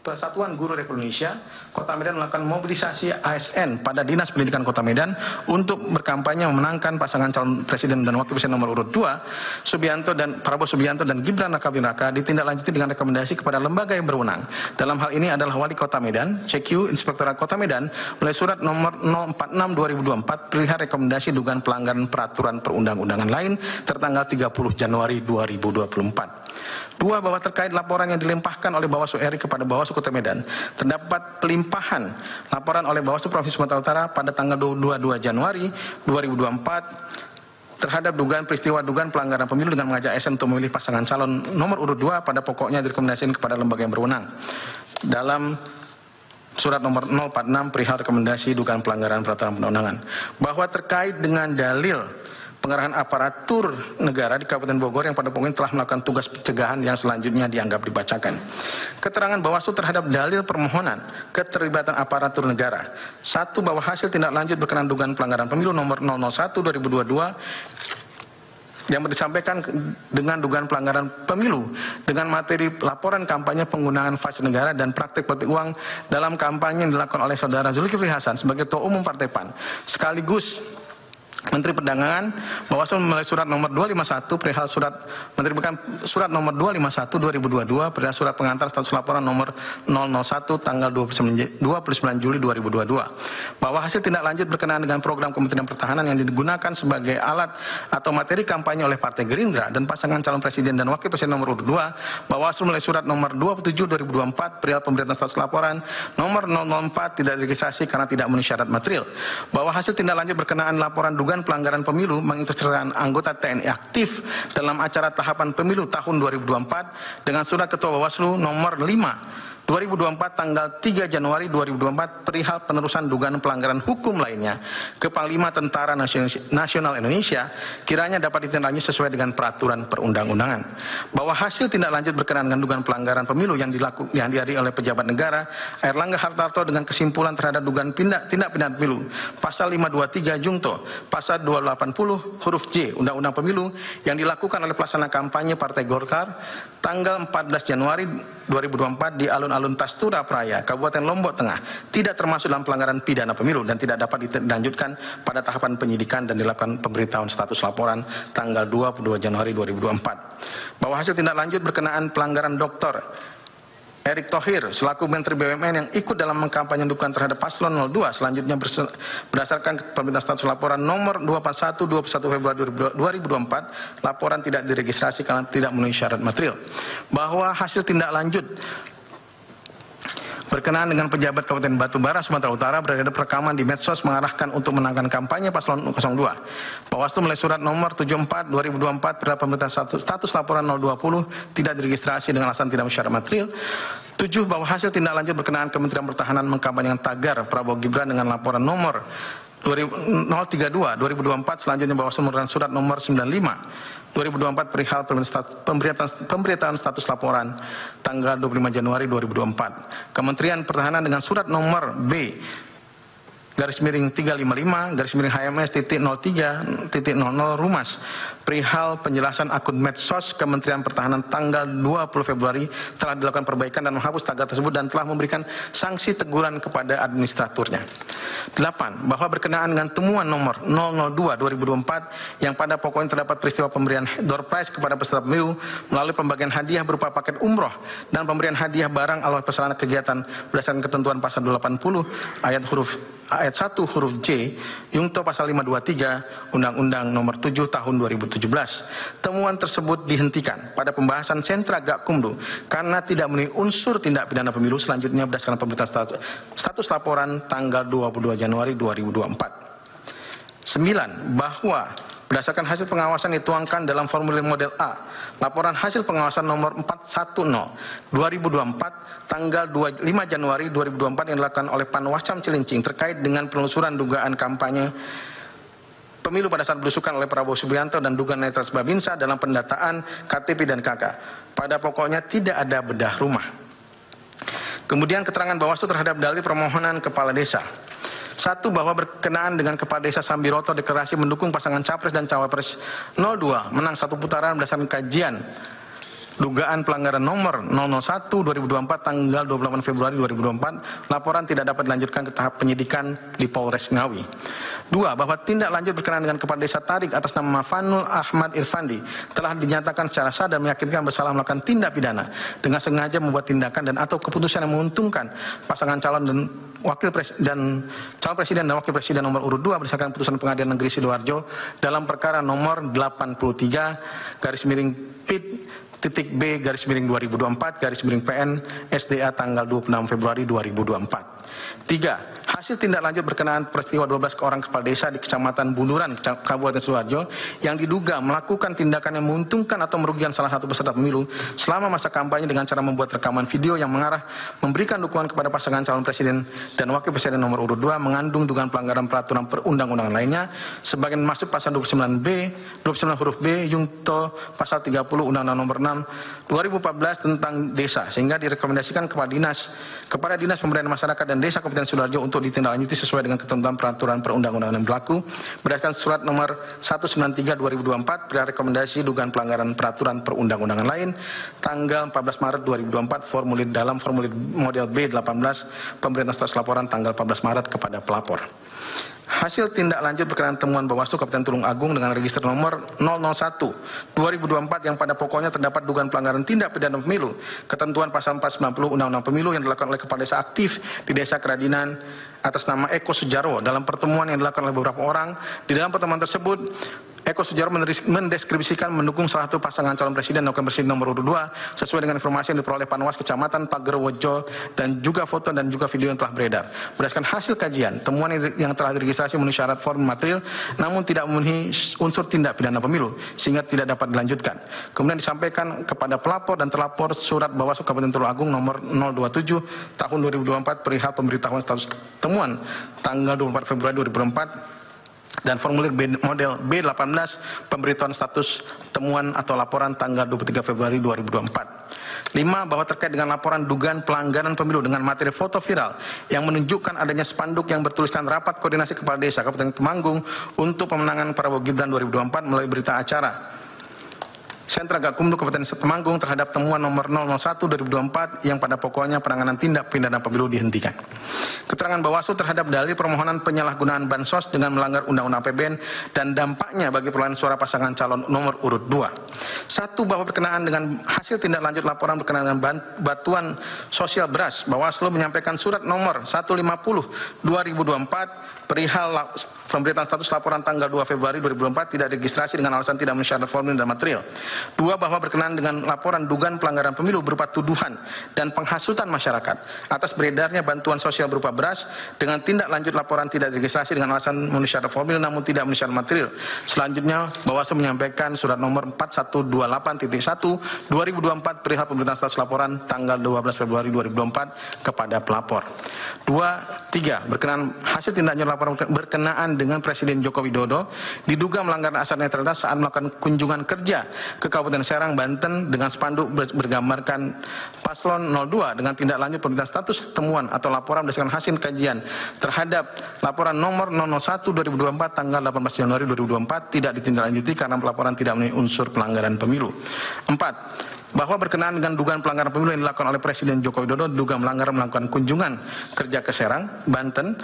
Persatuan Guru Republik Indonesia, Kota Medan melakukan mobilisasi ASN pada Dinas Pendidikan Kota Medan untuk berkampanye memenangkan pasangan calon presiden dan wakil presiden nomor urut 2, Prabowo Subianto dan Gibran Raka-Buming Raka ditindaklanjuti dengan rekomendasi kepada lembaga yang berwenang. Dalam hal ini adalah Wali Kota Medan, CQ, Inspektorat Kota Medan, melalui surat nomor 046/2024 perihal rekomendasi dugaan pelanggaran peraturan perundang-undangan lain tertanggal 30 Januari 2024. 2. Bahwa terkait laporan yang dilimpahkan oleh Bawaslu RI kepada Bawaslu Kota Medan, terdapat pelimpahan laporan oleh Bawaslu Provinsi Sumatera Utara pada tanggal 22 Januari 2024 terhadap dugaan pelanggaran pemilu dengan mengajak ASN untuk memilih pasangan calon nomor urut 2 pada pokoknya direkomendasikan kepada lembaga yang berwenang. Dalam surat nomor 046 perihal rekomendasi dugaan pelanggaran peraturan perundang-undangan. Bahwa terkait dengan dalil pengerahan aparatur negara di Kabupaten Bogor yang pada pokoknya telah melakukan tugas pencegahan yang selanjutnya dianggap dibacakan. Keterangan Bawaslu terhadap dalil permohonan keterlibatan aparatur negara. 1. Bahwa hasil tindak lanjut berkenaan dugaan pelanggaran pemilu nomor 001/2022 yang disampaikan dengan dugaan pelanggaran pemilu dengan materi laporan kampanye penggunaan fasilitas negara dan praktik politik uang dalam kampanye yang dilakukan oleh Saudara Zulkifli Hasan sebagai Ketua Umum Partai PAN sekaligus Menteri Perdagangan, Bawaslu melalui surat nomor 251 perihal surat nomor 251/2022 perihal surat pengantar status laporan nomor 001 tanggal 29 Juli 2022 bahwa hasil tindak lanjut berkenaan dengan program Kementerian Pertahanan yang digunakan sebagai alat atau materi kampanye oleh Partai Gerindra dan pasangan calon presiden dan wakil presiden nomor urut 2, Bawaslu melalui surat nomor 27/2024 perihal pemberitaan status laporan nomor 004 tidak diregistrasi karena tidak memenuhi syarat material, bahwa hasil tindak lanjut berkenaan laporan dugaan pelanggaran pemilu mengikutsertakan anggota TNI aktif dalam acara tahapan pemilu tahun 2024 dengan surat Ketua Bawaslu nomor 5/2024 tanggal 3 Januari 2024 perihal penerusan dugaan pelanggaran hukum lainnya ke Panglima Tentara Nasional Indonesia kiranya dapat ditindaklanjuti sesuai dengan peraturan perundang-undangan. Bahwa hasil tindak lanjut berkenaan dengan dugaan pelanggaran pemilu yang dihadiri oleh pejabat negara Airlangga Hartarto dengan kesimpulan terhadap dugaan tindak pidana pemilu pasal 523 Jungto pasal 280 huruf J Undang-Undang Pemilu yang dilakukan oleh pelaksana kampanye Partai Golkar tanggal 14 Januari 2024 di alun-alun Tastura Praya, Kabupaten Lombok Tengah, tidak termasuk dalam pelanggaran pidana pemilu dan tidak dapat dilanjutkan pada tahapan penyidikan dan dilakukan pemberitahuan status laporan tanggal 22 Januari 2024. Bahwa hasil tindak lanjut berkenaan pelanggaran Dr. Erick Thohir selaku Menteri BUMN yang ikut dalam mengkampanye dukungan terhadap paslon 02 selanjutnya berdasarkan pemberitahuan status laporan nomor 241 Februari 2024 laporan tidak diregistrasi karena tidak memenuhi syarat material. Bahwa hasil tindak lanjut berkenaan dengan pejabat Kabupaten Batubara, Sumatera Utara beredar rekaman di medsos mengarahkan untuk menangkan kampanye paslon 02. Bawaslu melalui surat nomor 74/2024 perihal pemberitahuan status laporan 020 tidak diregistrasi dengan alasan tidak memenuhi syarat material. 7. Bahwa hasil tindak lanjut berkenaan Kementerian Pertahanan mengkampanyekan tagar Prabowo Gibran dengan laporan nomor 032/2024 selanjutnya Bawaslu mengeluarkan surat nomor 95/2024 perihal pemberitaan status laporan tanggal 25 Januari 2024. Kementerian Pertahanan dengan surat nomor B/355/HMS.03.00 Rumas perihal penjelasan akun medsos Kementerian Pertahanan tanggal 20 Februari telah dilakukan perbaikan dan menghapus tagar tersebut dan telah memberikan sanksi teguran kepada administraturnya. 8. Bahwa berkenaan dengan temuan nomor 002/2024 yang pada pokoknya terdapat peristiwa pemberian door prize kepada peserta pemilu melalui pembagian hadiah berupa paket umroh dan pemberian hadiah barang alat perserana kegiatan berdasarkan ketentuan pasal 280 ayat 1 huruf J Jungto pasal 523 Undang-Undang nomor 7 tahun 2017. Temuan tersebut dihentikan pada pembahasan sentra Gakumdu karena tidak memenuhi unsur tindak pidana pemilu selanjutnya berdasarkan pemberitahuan status laporan tanggal 22 Januari 2024. 9. Bahwa berdasarkan hasil pengawasan dituangkan dalam formulir model A, laporan hasil pengawasan nomor 410/2024 tanggal 5 Januari 2024 yang dilakukan oleh Panwascam Cilincing terkait dengan penelusuran dugaan kampanye pemilu pada saat belusukan oleh Prabowo Subianto dan dugaan netralitas Babinsa dalam pendataan KTP dan KK. Pada pokoknya tidak ada bedah rumah. Kemudian keterangan Bawaslu terhadap dalil permohonan kepala desa. 1. Bahwa berkenaan dengan Kepala Desa Sambiroto deklarasi mendukung pasangan Capres dan Cawapres 02 menang satu putaran berdasarkan kajian dugaan pelanggaran nomor 001/2024 tanggal 28 Februari 2024, laporan tidak dapat dilanjutkan ke tahap penyidikan di Polres Ngawi. 2. Bahwa tindak lanjut berkenaan dengan Kepala Desa Tarik atas nama Fanul Ahmad Irfandi telah dinyatakan secara sah dan meyakinkan bersalah melakukan tindak pidana dengan sengaja membuat tindakan dan atau keputusan yang menguntungkan pasangan calon dan calon presiden dan wakil presiden nomor urut 2 berdasarkan putusan Pengadilan Negeri Sidoarjo dalam perkara nomor 83/Pit.B/2024/PN SDA tanggal 26 Februari 2024. 3. Hasil tindak lanjut berkenaan peristiwa 12 orang kepala desa di Kecamatan Bunduran, Kabupaten Sidoarjo yang diduga melakukan tindakan yang menguntungkan atau merugikan salah satu peserta pemilu selama masa kampanye dengan cara membuat rekaman video yang mengarah memberikan dukungan kepada pasangan calon presiden dan wakil presiden nomor urut 2 mengandung dugaan pelanggaran peraturan perundang-undangan lainnya sebagian masuk pasal 29 huruf B Yungto pasal 30 Undang-Undang nomor 6 2014 tentang desa, sehingga direkomendasikan kepada Dinas Pemberdayaan Masyarakat dan Desa Kabupaten Sidoarjo untuk ditindaklanjuti sesuai dengan ketentuan peraturan perundang-undangan yang berlaku berdasarkan surat nomor 193/2024 rekomendasi dugaan pelanggaran peraturan perundang-undangan lain tanggal 14 Maret 2024 formulir model B18 pemberian status laporan tanggal 14 Maret kepada pelapor. Hasil tindak lanjut berkenaan temuan Bawaslu Kabupaten Tulung Agung dengan register nomor 001/2024 yang pada pokoknya terdapat dugaan pelanggaran tindak pidana pemilu, ketentuan pasal 490 Undang-Undang Pemilu yang dilakukan oleh kepala desa aktif di Desa Keradinan atas nama Eko Sujarwo dalam pertemuan yang dilakukan oleh beberapa orang. Di dalam pertemuan tersebut, Eko Sujarwo mendeskripsikan mendukung salah satu pasangan calon presiden dan wakil presiden nomor urut 2 sesuai dengan informasi yang diperoleh Panwas Kecamatan Pagerwojo dan juga foto dan juga video yang telah beredar. Berdasarkan hasil kajian, temuan yang telah diregistrasi memenuhi syarat form material namun tidak memenuhi unsur tindak pidana pemilu sehingga tidak dapat dilanjutkan. Kemudian disampaikan kepada pelapor dan terlapor surat Bawaslu Kabupaten Tulung Agung nomor 027 tahun 2024 perihal pemberitahuan status temuan tanggal 24 Februari 2024 dan formulir model B18 pemberitahuan status temuan atau laporan tanggal 23 Februari 2024. 5. Bahwa terkait dengan laporan dugaan pelanggaran pemilu dengan materi foto viral yang menunjukkan adanya spanduk yang bertuliskan rapat koordinasi kepala desa Kabupaten Temanggung untuk pemenangan Prabowo Gibran 2024 melalui berita acara Sentra Gakumdu Kabupaten Temanggung terhadap temuan nomor 001/2024 yang pada pokoknya penanganan tindak pidana pemilu dihentikan. Keterangan Bawaslu terhadap dalil permohonan penyalahgunaan bansos dengan melanggar Undang-Undang APBN dan dampaknya bagi perolehan suara pasangan calon nomor urut 2. 1. Bahwa berkenaan dengan hasil tindak lanjut laporan berkenaan dengan bantuan sosial beras, Bawaslu menyampaikan surat nomor 150/2024 perihal pemberitaan status laporan tanggal 2 Februari 2024 tidak registrasi dengan alasan tidak memenuhi syarat formulir dan material. 2. Bahwa berkenaan dengan laporan dugaan pelanggaran pemilu berupa tuduhan dan penghasutan masyarakat atas beredarnya bantuan sosial berupa beras dengan tindak lanjut laporan tidak registrasi dengan alasan memenuhi syarat formulir namun tidak memenuhi syarat material. Selanjutnya, Bawaslu menyampaikan surat nomor 4128.1/2024 perihal pemberitaan status laporan tanggal 12 Februari 2024 kepada pelapor. 3. Berkenaan hasil tindak lanjut laporan berkenaan dengan Presiden Joko Widodo diduga melanggar asas netralitas saat melakukan kunjungan kerja ke Kabupaten Serang, Banten dengan spanduk bergambarkan paslon 02 dengan tindak lanjut pemberitaan status temuan atau laporan berdasarkan hasil kajian terhadap laporan nomor 001/2024 tanggal 18 Januari 2024 tidak ditindaklanjuti karena pelaporan tidak memenuhi unsur pelanggaran pemilu. 4. Bahwa berkenaan dengan dugaan pelanggaran pemilu yang dilakukan oleh Presiden Joko Widodo diduga melakukan kunjungan kerja ke Serang, Banten.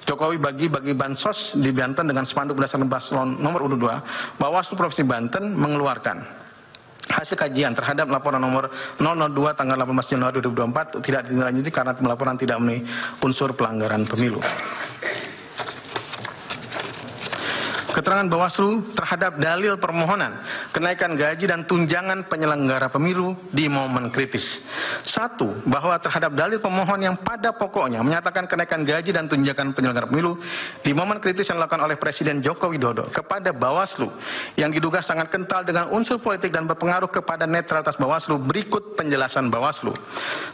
Jokowi bagi bansos di Banten dengan spanduk berdasarkan paslon nomor urut 2, Bawaslu Provinsi Banten mengeluarkan hasil kajian terhadap laporan nomor 002 tanggal 18 Januari 2024 tidak ditindaklanjuti karena laporan tidak memenuhi unsur pelanggaran pemilu. Keterangan Bawaslu terhadap dalil permohonan kenaikan gaji dan tunjangan penyelenggara pemilu di momen kritis. 1. Bahwa terhadap dalil pemohon yang pada pokoknya menyatakan kenaikan gaji dan tunjangan penyelenggara pemilu di momen kritis yang dilakukan oleh Presiden Joko Widodo kepada Bawaslu yang diduga sangat kental dengan unsur politik dan berpengaruh kepada netralitas Bawaslu, berikut penjelasan Bawaslu.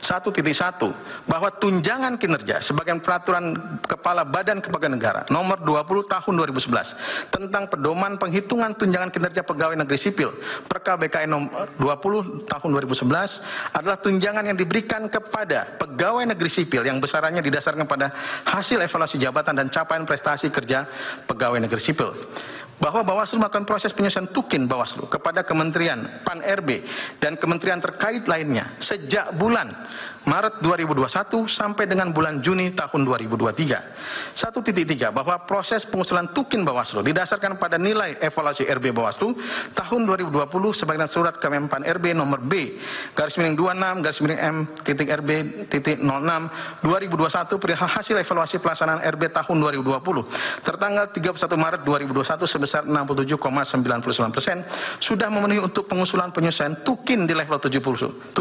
1.1. Bahwa tunjangan kinerja sebagai peraturan Kepala Badan Kepegawaian Negara nomor 20 tahun 2011 tentang pedoman penghitungan tunjangan kinerja pegawai negeri sipil PKBKN nomor 20 tahun 2011 adalah tunjangan yang diberikan kepada pegawai negeri sipil yang besarannya didasarkan pada hasil evaluasi jabatan dan capaian prestasi kerja pegawai negeri sipil. bahwa Bawaslu melakukan proses penyelesaian tukin Bawaslu kepada Kementerian Pan-RB dan kementerian terkait lainnya sejak bulan Maret 2021 sampai dengan bulan Juni tahun 2023. 1.3 bahwa proses pengusulan tukin Bawaslu didasarkan pada nilai evaluasi RB Bawaslu tahun 2020 sebagaimana surat Kemenpan RB nomor B/26/M.RB.06 2021 perihal hasil evaluasi pelaksanaan RB tahun 2020 tertanggal 31 Maret 2021 sebesar 67,99% sudah memenuhi untuk pengusulan penyelesaian tukin di level 70%,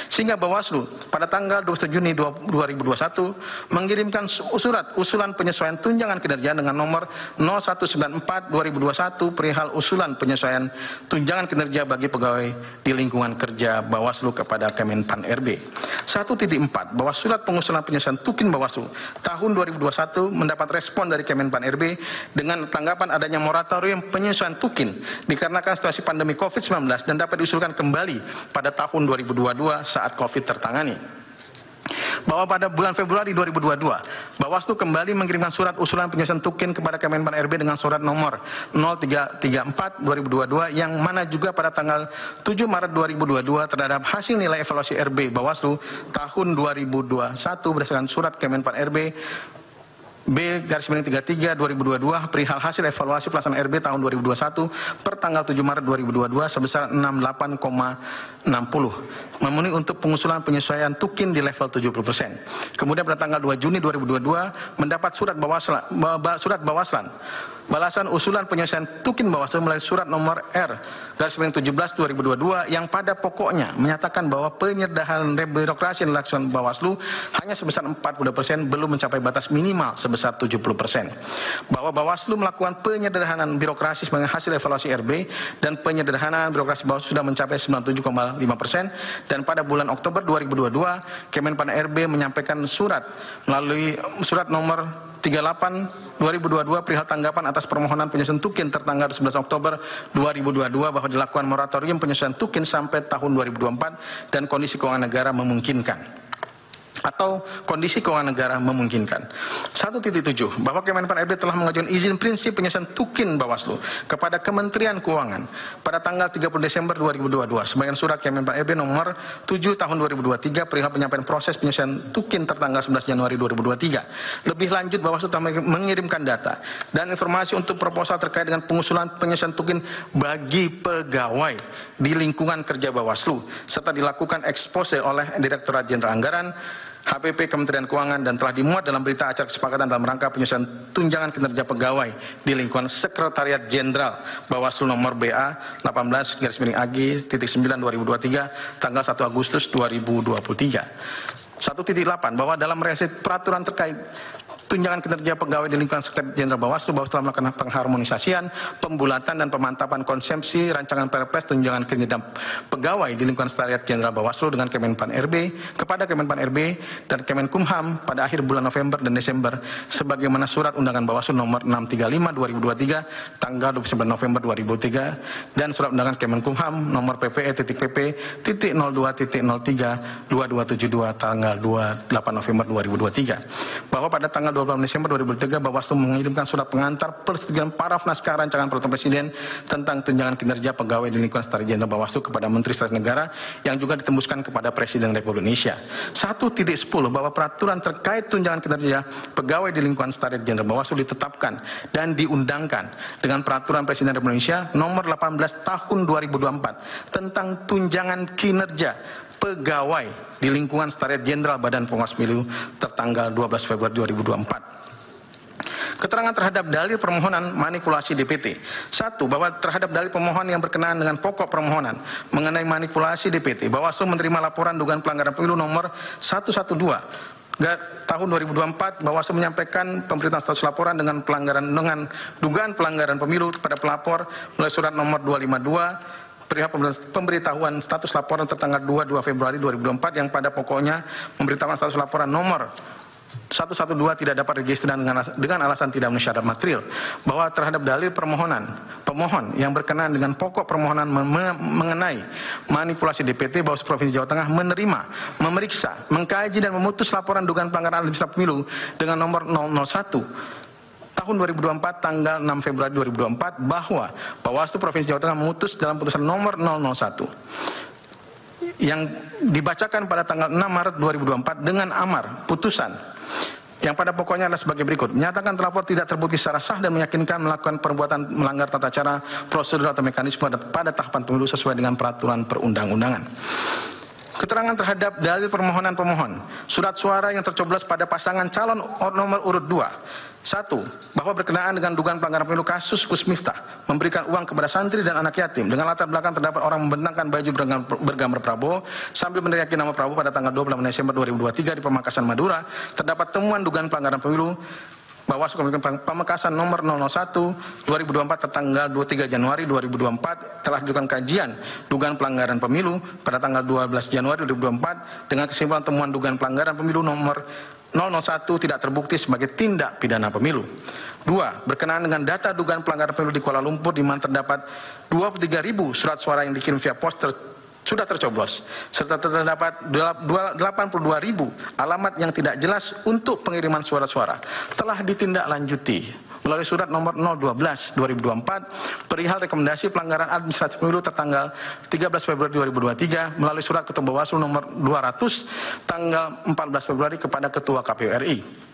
sehingga Bawaslu pada tanggal 21 Juni 2021 mengirimkan surat usulan penyesuaian tunjangan kinerja dengan nomor 0194/2021 perihal usulan penyesuaian tunjangan kinerja bagi pegawai di lingkungan kerja Bawaslu kepada Kemenpan RB. 1.4 bahwa surat pengusulan penyelesaian tukin Bawaslu tahun 2021 mendapat respon dari Kemenpan RB dengan tanggapan adanya moratorium penyesuaian tukin dikarenakan situasi pandemi COVID-19 dan dapat diusulkan kembali pada tahun 2022 saat COVID tertangani. Bahwa pada bulan Februari 2022, Bawaslu kembali mengirimkan surat usulan penyelesaian tukin kepada Kemenpan RB dengan surat nomor 0334/2022 yang mana juga pada tanggal 7 Maret 2022 terhadap hasil nilai evaluasi RB Bawaslu tahun 2021 berdasarkan surat Kemenpan RB B/33/2022 perihal hasil evaluasi pelaksanaan RB tahun 2021 per tanggal 7 Maret 2022 sebesar 68,60 memenuhi untuk pengusulan penyesuaian tukin di level 70%. Kemudian pada tanggal 2 Juni 2022 mendapat surat Bawaslan balasan usulan penyelesaian tukin Bawaslu melalui surat nomor R/17/2022 yang pada pokoknya menyatakan bahwa penyederhanaan birokrasi yang dilakukan Bawaslu hanya sebesar 40% belum mencapai batas minimal sebesar 70%. Bahwa Bawaslu melakukan penyederhanaan birokrasi sebagai hasil evaluasi RB dan penyederhanaan birokrasi Bawaslu sudah mencapai 97,5% dan pada bulan Oktober 2022 Kemenpan RB menyampaikan surat melalui surat nomor 38/2022 perihal tanggapan atas permohonan penyelesaian tukin tertanggal 11 Oktober 2022 bahwa dilakukan moratorium penyelesaian tukin sampai tahun 2024 dan kondisi keuangan negara memungkinkan. Atau kondisi keuangan negara memungkinkan. 1.7 bahwa Kemenpan RB telah mengajukan izin prinsip penyelesaian tukin Bawaslu kepada Kementerian Keuangan pada tanggal 30 Desember 2022 sebagai surat Kemenpan RB nomor 7 tahun 2023 perihal penyampaian proses penyelesaian tukin tertanggal 11 Januari 2023. Lebih lanjut Bawaslu telah mengirimkan data dan informasi untuk proposal terkait dengan pengusulan penyelesaian tukin bagi pegawai di lingkungan kerja Bawaslu serta dilakukan ekspose oleh Direktorat Jenderal Anggaran HPP Kementerian Keuangan dan telah dimuat dalam berita acara kesepakatan dalam rangka penyelesaian tunjangan kinerja pegawai di lingkungan Sekretariat Jenderal Bawaslu nomor BA 18/AG.9/2023 tanggal 1 Agustus 2023. 1.8 bahwa dalam revisi peraturan terkait tunjangan kinerja pegawai di lingkungan Sekretariat Jenderal Bawaslu telah melakukan pengharmonisasian, pembulatan dan pemantapan konsepsi rancangan Perpres tunjangan kinerja pegawai di lingkungan Sekretariat Jenderal Bawaslu dengan Kemenpan RB kepada Kemenpan RB dan Kemenkumham pada akhir bulan November dan Desember sebagaimana surat undangan Bawaslu nomor 635/2023 tanggal 29 November 2003 dan surat undangan Kemenkumham nomor PPE.PP.02.03/2272 tanggal 28 November 2023 bahwa pada tanggal 28 Desember 2003 Bawaslu mengirimkan surat pengantar persetujuan paraf naskah rancangan peraturan Presiden tentang tunjangan kinerja pegawai di lingkungan Sekretariat Jenderal Bawaslu kepada Menteri Sekretaris Negara yang juga ditembuskan kepada Presiden Republik Indonesia. 1.10 bahwa peraturan terkait tunjangan kinerja pegawai di lingkungan Sekretariat Jenderal Bawaslu ditetapkan dan diundangkan dengan Peraturan Presiden Republik Indonesia nomor 18 tahun 2024 tentang tunjangan kinerja pegawai di lingkungan Sekretariat Jenderal Badan Pengawas Pemilu tertanggal 12 Februari 2024. Keterangan terhadap dalil permohonan manipulasi DPT. 1. Bahwa terhadap dalil pemohon yang berkenaan dengan pokok permohonan mengenai manipulasi DPT, Bawaslu menerima laporan dugaan pelanggaran pemilu nomor 112 tahun 2024. Bawaslu menyampaikan pemberitaan status laporan dengan dugaan pelanggaran pemilu kepada pelapor melalui surat nomor 252 perihal pemberitahuan status laporan tertanggal 22 Februari 2024 yang pada pokoknya memberitahukan status laporan nomor 112 tidak dapat register dengan alasan tidak memenuhi syarat material, bahwa terhadap dalil pemohon yang berkenaan dengan pokok permohonan mengenai manipulasi DPT, Bawaslu Provinsi Jawa Tengah menerima, memeriksa, mengkaji dan memutus laporan dugaan pelanggaran administratif pemilu dengan nomor 001 tahun 2024 tanggal 6 Februari 2024 bahwa Bawaslu Provinsi Jawa Tengah memutus dalam putusan nomor 001 yang dibacakan pada tanggal 6 Maret 2024 dengan amar putusan yang pada pokoknya adalah sebagai berikut. Menyatakan terlapor tidak terbukti secara sah dan meyakinkan melakukan perbuatan melanggar tata cara, prosedur atau mekanisme pada tahapan pemilu sesuai dengan peraturan perundang-undangan. Keterangan terhadap dalil permohonan pemohon. Surat suara yang tercoblos pada pasangan calon nomor urut 2. 1. Bahwa berkenaan dengan dugaan pelanggaran pemilu kasus Gus Miftah memberikan uang kepada santri dan anak yatim dengan latar belakang terdapat orang membentangkan baju bergambar Prabowo sambil meneriaki nama Prabowo pada tanggal 28 Desember 2023 di Pamekasan Madura. Terdapat temuan dugaan pelanggaran pemilu Bawaslu Kabupaten Pamekasan nomor 001 2024 tertanggal 23 Januari 2024 telah dilakukan kajian dugaan pelanggaran pemilu pada tanggal 12 Januari 2024 dengan kesimpulan temuan dugaan pelanggaran pemilu nomor 001 tidak terbukti sebagai tindak pidana pemilu. 2. Berkenaan dengan data dugaan pelanggaran pemilu di Kuala Lumpur di mana terdapat 23.000 surat suara yang dikirim via pos sudah tercoblos serta terdapat 82.000 alamat yang tidak jelas untuk pengiriman suara-suara telah ditindaklanjuti melalui surat nomor 012 2024 perihal rekomendasi pelanggaran administratif pemilu tertanggal 13 Februari 2023 melalui surat Ketua Bawaslu nomor 200 tanggal 14 Februari kepada Ketua KPU RI.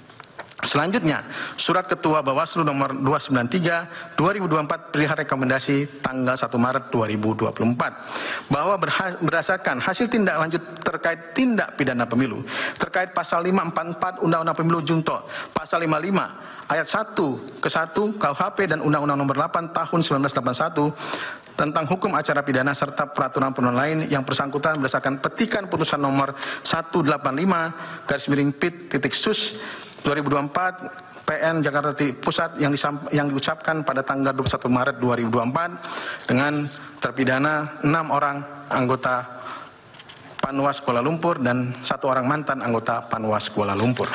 Selanjutnya, surat Ketua Bawaslu nomor 293 2024 perihal rekomendasi tanggal 1 Maret 2024 bahwa berdasarkan hasil tindak lanjut terkait tindak pidana pemilu terkait pasal 544 Undang-Undang Pemilu Junto, pasal 55 ayat 1 ke 1 KUHP dan Undang-Undang nomor 8 tahun 1981 tentang hukum acara pidana serta peraturan-peraturan lain yang bersangkutan berdasarkan petikan putusan nomor 185/PIT.SUS 2024 PN Jakarta Pusat yang diucapkan pada tanggal 21 Maret 2024 dengan terpidana 6 orang anggota Panwas Kuala Lumpur dan 1 orang mantan anggota Panwas Kuala Lumpur.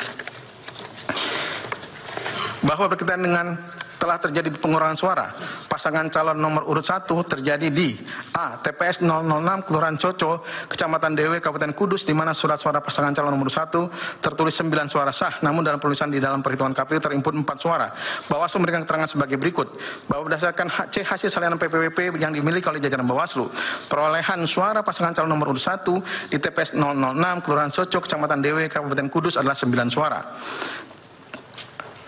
Bahwa berkaitan dengan telah terjadi pengurangan suara pasangan calon nomor urut 1 terjadi di A. TPS 006 Kelurahan Coco, Kecamatan Dewe, Kabupaten Kudus, di mana surat suara pasangan calon nomor 1 tertulis 9 suara sah, namun dalam penulisan di dalam perhitungan KPU terinput 4 suara. Bawaslu memberikan keterangan sebagai berikut, bahwa berdasarkan C hasil salinan PPWP yang dimiliki oleh jajaran Bawaslu, perolehan suara pasangan calon nomor urut 1 di TPS 006 Kelurahan Coco, Kecamatan Dewe, Kabupaten Kudus adalah 9 suara.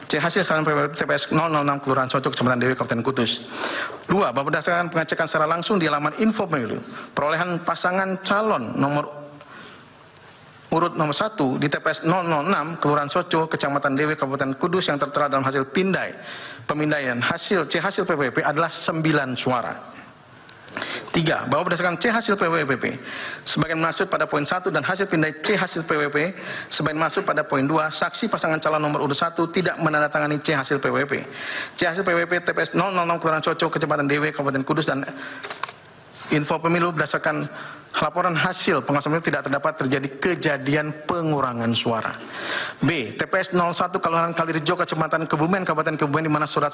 C hasil salinan TPS 006 Kelurahan Coco, Kecamatan Dewi, Kabupaten Kudus. 2. Bahwa berdasarkan pengecekan secara langsung di halaman info pemilu, perolehan pasangan calon nomor urut nomor 1 di TPS 006 Kelurahan Coco, Kecamatan Dewi, Kabupaten Kudus yang tertera dalam hasil pemindaian hasil C hasil PPWP adalah 9 suara. 3. Bahwa berdasarkan C hasil PWPP sebagian maksud pada poin 1 dan hasil pindai C hasil PWP sebagian maksud pada poin 2, saksi pasangan calon nomor urut 1 tidak menandatangani C hasil PWP. C hasil PWP TPS 006 Kelurahan Coco, Kecamatan Dewe, Kabupaten Kudus dan info pemilu berdasarkan laporan hasil pengawasan pemilu tidak terdapat terjadi kejadian pengurangan suara. B. TPS 01 Kelurahan Kalirejo, Kecamatan Kebumen, Kabupaten Kebumen, di mana suara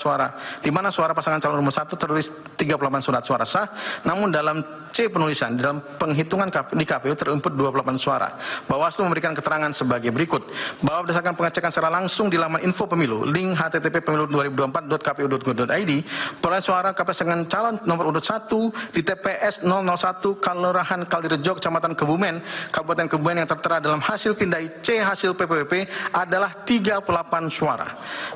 pasangan calon nomor 1 tertulis 38 surat suara sah, namun dalam C penulisan dalam penghitungan di KPU terinput 28 suara. Bawaslu memberikan keterangan sebagai berikut, bahwa berdasarkan pengecekan secara langsung di laman info pemilu link http://pemilu2024.kpu.go.id perolehan suara pasangan calon nomor urut 1 di TPS 001 Kelurahan Kalirejo, Kecamatan Kebumen, Kabupaten Kebumen yang tertera dalam hasil pindai C hasil PPWP adalah 38 suara.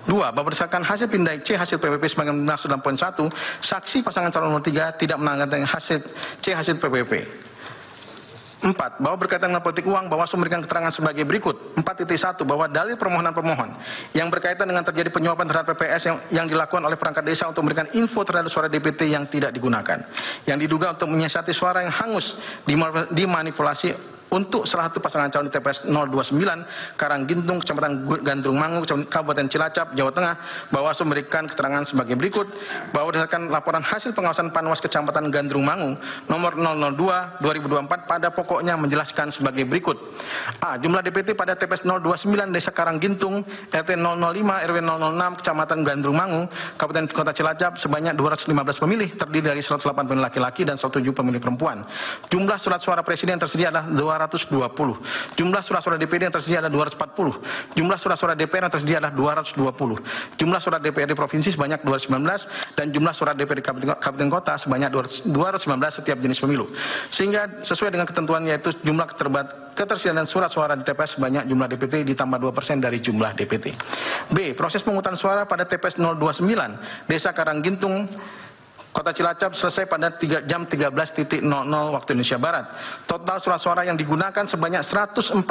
2. Bahwa berdasarkan hasil pindai C hasil PPWP sebagai maksud dalam poin 1, saksi pasangan calon nomor 3 tidak menandatangani hasil C hasil PPWP. 4. Bahwa berkaitan dengan politik uang, Bawaslu memberikan keterangan sebagai berikut. 4.1. Bahwa dalil permohonan pemohon yang berkaitan dengan terjadi penyuapan terhadap PPS yang dilakukan oleh perangkat desa untuk memberikan info terhadap suara DPT yang tidak digunakan, yang diduga untuk menyiasati suara yang hangus dimanipulasi untuk salah satu pasangan calon di TPS 029 Karanggintung, Kecamatan Gandrung Mangu, Kabupaten Cilacap, Jawa Tengah. Bawaslu memberikan keterangan sebagai berikut, bahwa berdasarkan laporan hasil pengawasan Panwas Kecamatan Gandrung Mangu nomor 002/2024 pada pokoknya menjelaskan sebagai berikut. A. Jumlah DPT pada TPS 029 Desa Karanggintung, RT 005 RW 006 Kecamatan Gandrung Mangu, Kabupaten Kota Cilacap sebanyak 215 pemilih, terdiri dari 108 pemilih laki-laki dan 107 pemilih perempuan. Jumlah surat suara presiden yang tersedia adalah 220. Jumlah surat-suara DPD yang tersedia adalah 240. Jumlah surat-surat DPR yang tersedia adalah 220. Jumlah surat DPRD provinsi sebanyak 219 dan jumlah surat DPRD kabupaten kota sebanyak 219 setiap jenis pemilu. Sehingga sesuai dengan ketentuan yaitu jumlah ketersediaan surat suara di TPS sebanyak jumlah DPT ditambah 2% dari jumlah DPT. B. Proses pemungutan suara pada TPS 029 Desa Karanggintung Kota Cilacap selesai pada jam 13.00 waktu Indonesia Barat. Total surat suara yang digunakan sebanyak 149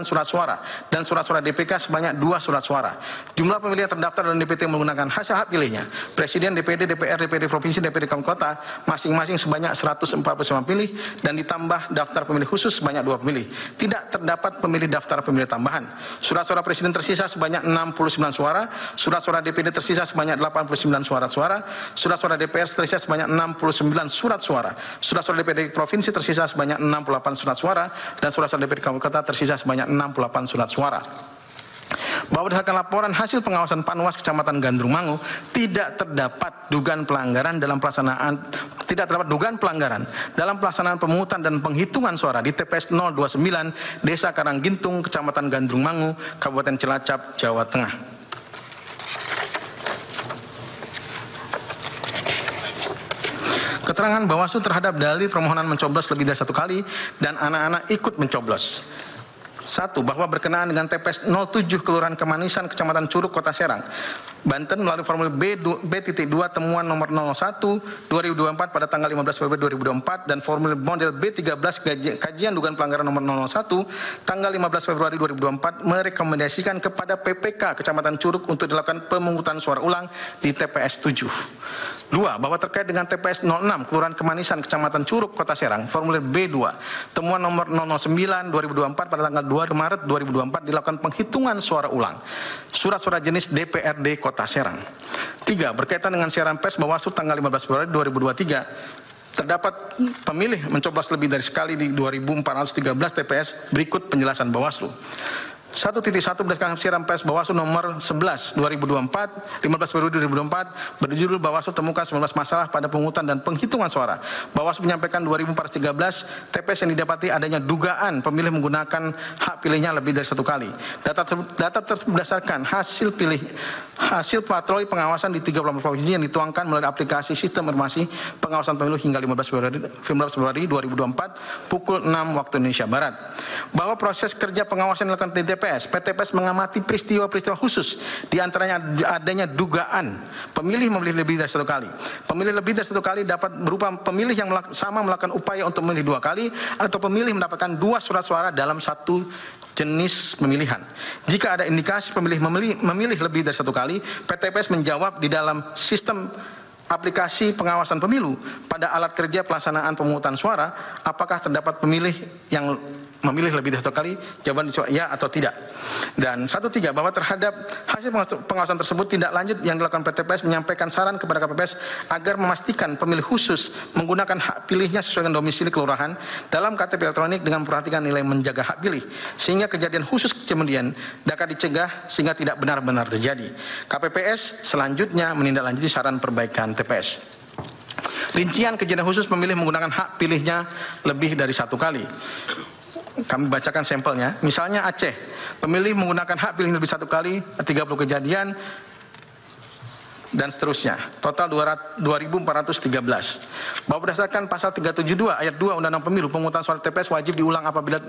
surat suara dan surat suara DPK sebanyak 2 surat suara. Jumlah pemilih yang terdaftar dan DPT menggunakan hasil hak pilihnya. Presiden, DPD, DPR, DPD provinsi, DPD kabupaten kota masing-masing sebanyak 149 pemilih dan ditambah daftar pemilih khusus sebanyak 2 pemilih. Tidak terdapat pemilih daftar pemilih tambahan. Surat suara presiden tersisa sebanyak 69 suara, surat suara DPD tersisa sebanyak 89 suara, surat suara DPR tersisa sebanyak 69 surat suara, surat suara DPD provinsi tersisa sebanyak 68 surat suara, dan surat suara DPD kabupaten kota tersisa sebanyak 68 surat suara. Bahwa berdasarkan laporan hasil pengawasan Panwas Kecamatan Gandrung Mangu tidak terdapat dugaan pelanggaran dalam pelaksanaan pemungutan dan penghitungan suara di TPS 029 Desa Karanggintung Kecamatan Gandrung Mangu Kabupaten Cilacap Jawa Tengah. Keterangan Bawaslu terhadap dalil permohonan mencoblos lebih dari 1 kali dan anak-anak ikut mencoblos. 1. Bahwa berkenaan dengan TPS 07 Kelurahan Kemanisan Kecamatan Curug Kota Serang, Banten melalui formulir B.2 temuan nomor 01 2024 pada tanggal 15 Februari 2024 dan formulir model B13 kajian dugaan pelanggaran nomor 01 tanggal 15 Februari 2024 merekomendasikan kepada PPK Kecamatan Curug untuk dilakukan pemungutan suara ulang di TPS 7. 2. Bahwa terkait dengan TPS 06 Kelurahan Kemanisan Kecamatan Curug Kota Serang, formulir B2 temuan nomor 009 2024 pada tanggal 2 Maret 2024 dilakukan penghitungan suara ulang surat suara jenis DPRD Kota Serang. 3. Berkaitan dengan siaran pers Bawaslu tanggal 15 Februari 2023 terdapat pemilih mencoblos lebih dari sekali di 2.413 TPS. Berikut penjelasan Bawaslu. 1.1 berdasarkan siaran pers Bawaslu nomor 11 2024 15 Februari 2024 berjudul Bawaslu temukan 19 masalah pada pemungutan dan penghitungan suara. Bawaslu menyampaikan 2.413 TPS yang didapati adanya dugaan pemilih menggunakan hak pilihnya lebih dari 1 kali. Data tersebut berdasarkan hasil patroli pengawasan di 30 provinsi yang dituangkan melalui aplikasi sistem informasi pengawasan pemilu hingga 15 Februari 2024 pukul 6 waktu Indonesia Barat. Bahwa proses kerja pengawasan dilakukan di PTPS mengamati peristiwa-peristiwa khusus, diantaranya adanya dugaan pemilih memilih lebih dari 1 kali. Pemilih lebih dari 1 kali dapat berupa pemilih yang sama melakukan upaya untuk memilih 2 kali atau pemilih mendapatkan 2 surat suara dalam 1 jenis pemilihan. Jika ada indikasi pemilih memilih lebih dari 1 kali, PTPS menjawab di dalam sistem aplikasi pengawasan pemilu pada alat kerja pelaksanaan pemungutan suara apakah terdapat pemilih yang memilih lebih dari 1 kali, jawaban ya atau tidak. Dan 1.3 bahwa terhadap hasil pengawasan tersebut tindak lanjut yang dilakukan PTPS menyampaikan saran kepada KPPS agar memastikan pemilih khusus menggunakan hak pilihnya sesuai dengan domisili kelurahan dalam KTP elektronik dengan memperhatikan nilai menjaga hak pilih sehingga kejadian khusus kemudian dapat dicegah sehingga tidak benar-benar terjadi. KPPS selanjutnya menindaklanjuti saran perbaikan TPS. Rincian kejadian khusus pemilih menggunakan hak pilihnya lebih dari 1 kali. Kami bacakan sampelnya. Misalnya Aceh, pemilih menggunakan hak pilih lebih 1 kali, 30 kejadian, dan seterusnya. Total 2.413. Bahwa berdasarkan pasal 372 ayat 2 Undang-Undang Pemilu, pemungutan suara TPS wajib diulang apabila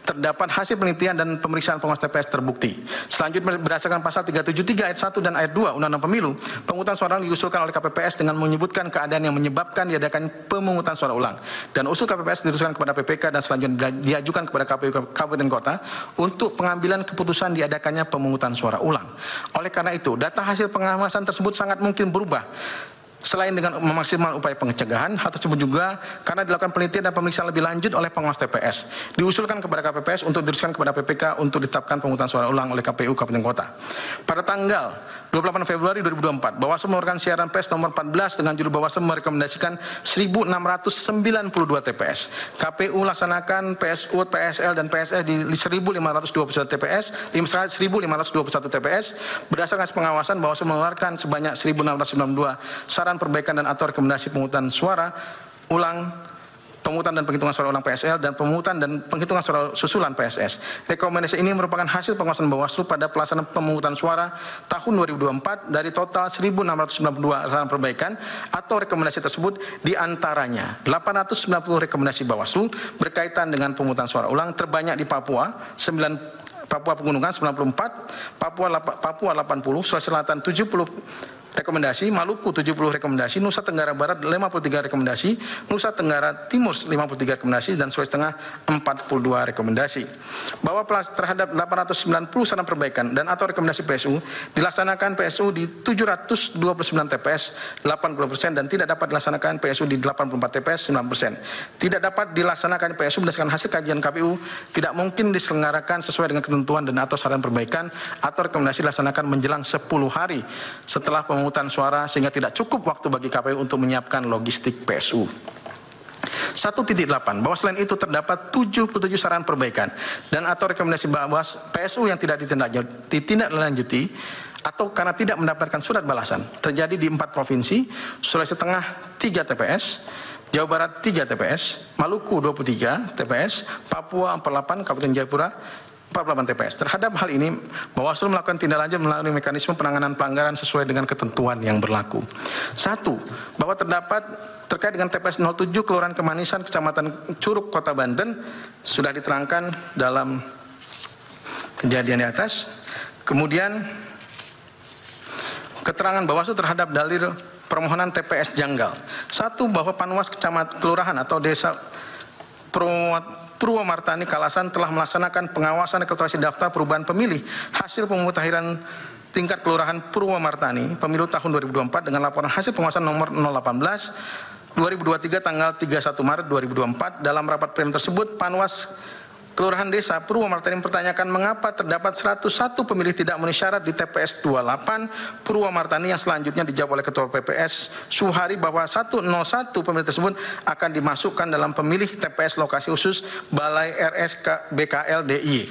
terdapat hasil penelitian dan pemeriksaan pengawas TPS terbukti. Selanjutnya berdasarkan pasal 373 ayat 1 dan ayat 2 Undang-Undang Pemilu, pemungutan suara diusulkan oleh KPPS dengan menyebutkan keadaan yang menyebabkan diadakan pemungutan suara ulang. Dan usul KPPS diteruskan kepada PPK dan selanjutnya diajukan kepada KPU Kabupaten Kota untuk pengambilan keputusan diadakannya pemungutan suara ulang. Oleh karena itu, data hasil pengawasan tersebut sangat mungkin berubah. Selain dengan memaksimalkan upaya pencegahan, hal tersebut juga karena dilakukan penelitian dan pemeriksaan lebih lanjut oleh pengawas TPS. Diusulkan kepada KPPS untuk diteruskan kepada PPK untuk ditetapkan pemungutan suara ulang oleh KPU Kabupaten Kota. Pada tanggal 28 Februari 2024, Bawaslu mengeluarkan siaran pers nomor 14 dengan judul Bawaslu merekomendasikan 1.692 TPS. KPU laksanakan PSU, PSL, dan PSS di 1.521 TPS, 1.521 TPS. Berdasarkan pengawasan, Bawaslu mengeluarkan sebanyak 1.692 saran perbaikan dan atau rekomendasi pemungutan suara ulang pemungutan dan penghitungan suara ulang PSL, dan pemungutan dan penghitungan suara susulan PSS. Rekomendasi ini merupakan hasil pengawasan Bawaslu pada pelaksanaan pemungutan suara tahun 2024 dari total 1.692 saran perbaikan atau rekomendasi tersebut diantaranya 890 rekomendasi Bawaslu berkaitan dengan pemungutan suara ulang terbanyak di Papua, Papua Pegunungan 94, Papua 80, Sulawesi Selatan 70 rekomendasi, Maluku 70 rekomendasi, Nusa Tenggara Barat 53 rekomendasi, Nusa Tenggara Timur 53 rekomendasi, dan Sulawesi Tengah 42 rekomendasi. Bahwa terhadap 890 saran perbaikan dan atau rekomendasi PSU dilaksanakan PSU di 729 TPS 80% dan tidak dapat dilaksanakan PSU di 84 TPS 9%. Tidak dapat dilaksanakan PSU berdasarkan hasil kajian KPU tidak mungkin diselenggarakan sesuai dengan ketentuan dan atau saran perbaikan atau rekomendasi dilaksanakan menjelang 10 hari setelah pemungutan suara sehingga tidak cukup waktu bagi KPU untuk menyiapkan logistik PSU. 1.8 bahwa selain itu terdapat 77 saran perbaikan dan atau rekomendasi PSU yang tidak ditindaklanjuti atau karena tidak mendapatkan surat balasan terjadi di 4 provinsi, Sulawesi Tengah 3 TPS, Jawa Barat 3 TPS, Maluku 23 TPS, Papua 48, Kabupaten Jayapura 48 TPS. Terhadap hal ini, Bawaslu melakukan tindak lanjut melalui mekanisme penanganan pelanggaran sesuai dengan ketentuan yang berlaku. 1. Bahwa terkait dengan TPS 07 Kelurahan Kemanisan, Kecamatan Curug, Kota Banten, sudah diterangkan dalam kejadian di atas. Kemudian, keterangan Bawaslu terhadap dalil permohonan TPS janggal. 1. Bahwa Panwas Kecamatan Kelurahan atau Desa Purwomartani Kalasan telah melaksanakan pengawasan rekapitulasi daftar perubahan pemilih hasil pemutahiran tingkat kelurahan Purwomartani pemilu tahun 2024 dengan laporan hasil pengawasan nomor 018 2023 tanggal 31 Maret 2024. Dalam rapat pleno tersebut, Panwas Kelurahan Desa Purwomartani mempertanyakan mengapa terdapat 101 pemilih tidak memenuhi syarat di TPS 28 Purwomartani yang selanjutnya dijawab oleh Ketua PPS Suhari bahwa 101 pemilih tersebut akan dimasukkan dalam pemilih TPS lokasi khusus Balai RS BKL DIY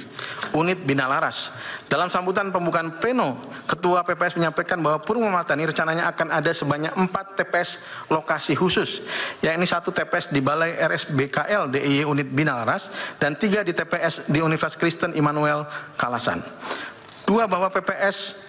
Unit Bina Laras. Dalam sambutan pembukaan pleno, Ketua PPS menyampaikan bahwa Purwomartani rencananya akan ada sebanyak 4 TPS lokasi khusus, yakni 1 TPS di Balai RS BKL DIY Unit Bina Laras dan 3 di TPS di Universitas Kristen Immanuel Kalasan. 2. Bahwa PPS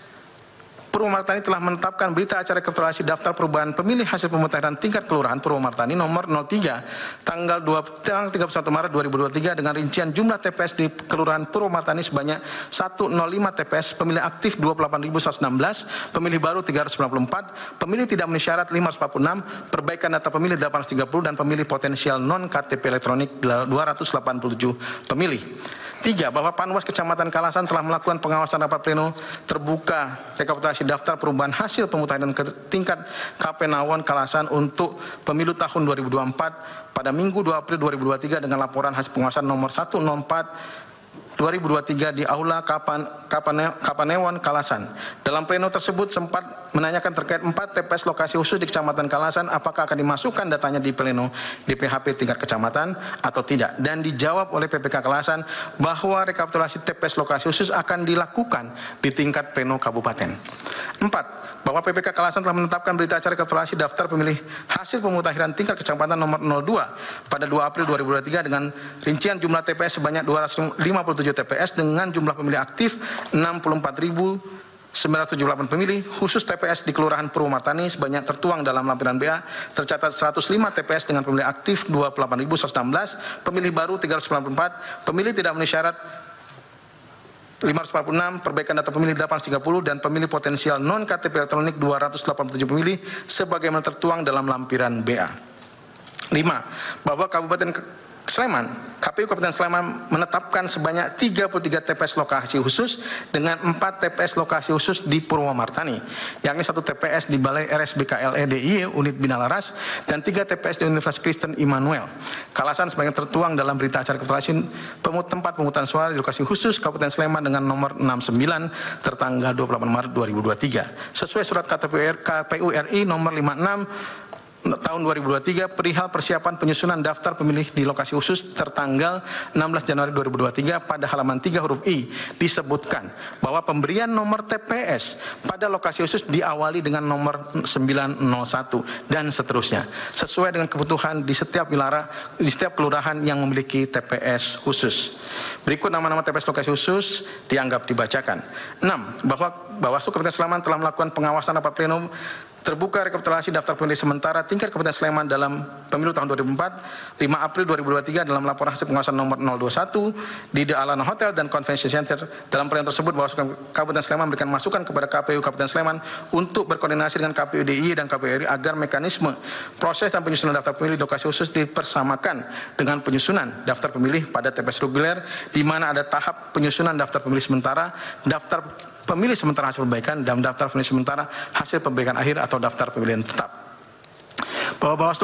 Purwomartani telah menetapkan berita acara rekapitulasi daftar perubahan pemilih hasil pemutahiran tingkat kelurahan Purwomartani nomor 03 tanggal 31 Maret 2023 dengan rincian jumlah TPS di Kelurahan Purwomartani sebanyak 105 TPS, pemilih aktif 28.116, pemilih baru 394, pemilih tidak memenuhi syarat 546, perbaikan data pemilih 830 dan pemilih potensial non KTP elektronik 287 pemilih. 3. Bahwa Panwas Kecamatan Kalasan telah melakukan pengawasan rapat pleno terbuka rekapitulasi daftar perubahan hasil pemutahiran ke tingkat KP Nawon Kalasan untuk pemilu tahun 2024 pada Minggu 2 April 2023 dengan laporan hasil pengawasan nomor 104 2023 di Aula Kapanewon Kalasan. Dalam pleno tersebut sempat menanyakan terkait 4 TPS lokasi khusus di Kecamatan Kalasan apakah akan dimasukkan datanya di pleno DPHP tingkat kecamatan atau tidak, dan dijawab oleh PPK Kalasan bahwa rekapitulasi TPS lokasi khusus akan dilakukan di tingkat pleno kabupaten. 4. Bahwa PPK Kalasan telah menetapkan berita acara rekapitulasi daftar pemilih hasil pemutahiran tingkat kecamatan nomor 02 pada 2 April 2023 dengan rincian jumlah TPS sebanyak 257 TPS dengan jumlah pemilih aktif 64.978 pemilih, khusus TPS di Kelurahan Purwomartani sebanyak tertuang dalam lampiran BA tercatat 105 TPS dengan pemilih aktif 28.116, pemilih baru 394, pemilih tidak memenuhi syarat 546, perbaikan data pemilih 830 dan pemilih potensial non KTP elektronik 287 pemilih sebagaimana tertuang dalam lampiran BA. 5. Bahwa Kabupaten Sleman, KPU Kabupaten Sleman menetapkan sebanyak 33 TPS lokasi khusus dengan 4 TPS lokasi khusus di Purwomartani, yakni 1 TPS di Balai RSBKL DIY Unit Bina Laras dan 3 TPS di Universitas Kristen Immanuel Kalasan sebagai tertuang dalam berita acara rekapitulasi tempat pemungutan suara di lokasi khusus Kabupaten Sleman dengan nomor 69 tertanggal 28 Maret 2023 sesuai surat KPU RI nomor 56 tahun 2023 perihal persiapan penyusunan daftar pemilih di lokasi khusus tertanggal 16 Januari 2023 pada halaman 3 huruf I disebutkan bahwa pemberian nomor TPS pada lokasi khusus diawali dengan nomor 901 dan seterusnya sesuai dengan kebutuhan di setiap wilayah, di setiap kelurahan yang memiliki TPS khusus. Berikut nama-nama TPS lokasi khusus dianggap dibacakan. 6. Bahwa Bawaslu Kabupaten Sleman telah melakukan pengawasan rapat pleno terbuka rekapitulasi daftar pemilih sementara tingkat Kabupaten Sleman dalam pemilu tahun 2004, 5 April 2023 dalam laporan hasil pengawasan nomor 021 di The Alana Hotel dan Convention Center. Dalam perintah tersebut, Bawaslu Kabupaten Sleman memberikan masukan kepada KPU Kabupaten Sleman untuk berkoordinasi dengan KPU DIY dan KPU RI agar mekanisme proses dan penyusunan daftar pemilih di lokasi khusus dipersamakan dengan penyusunan daftar pemilih pada TPS reguler, di mana ada tahap penyusunan daftar pemilih sementara, daftar pemilih sementara hasil perbaikan, dan daftar pemilih sementara hasil perbaikan akhir atau daftar pemilihan tetap. Bahwa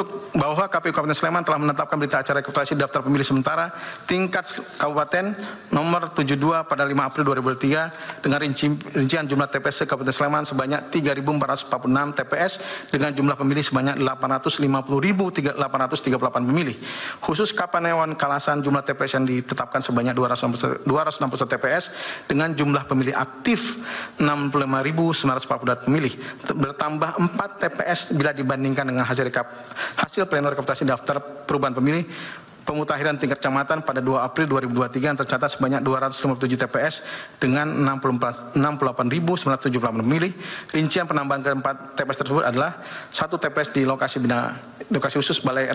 KPU Kabupaten Sleman telah menetapkan berita acara rekapitulasi daftar pemilih sementara tingkat kabupaten nomor 72 pada 5 April 2023 dengan rincian jumlah TPS Kabupaten Sleman sebanyak 3.446 TPS dengan jumlah pemilih sebanyak 850.838 pemilih. Khusus Kapanewon Kalasan jumlah TPS yang ditetapkan sebanyak 261 TPS dengan jumlah pemilih aktif 65.942 pemilih, bertambah 4 TPS bila dibandingkan dengan hasil pleno rekapitulasi daftar perubahan pemilih pemutahiran tingkat kecamatan pada 2 April 2023 yang tercatat sebanyak 257 TPS dengan 68.978 pemilih. Rincian penambahan keempat TPS tersebut adalah 1 TPS di lokasi khusus Balai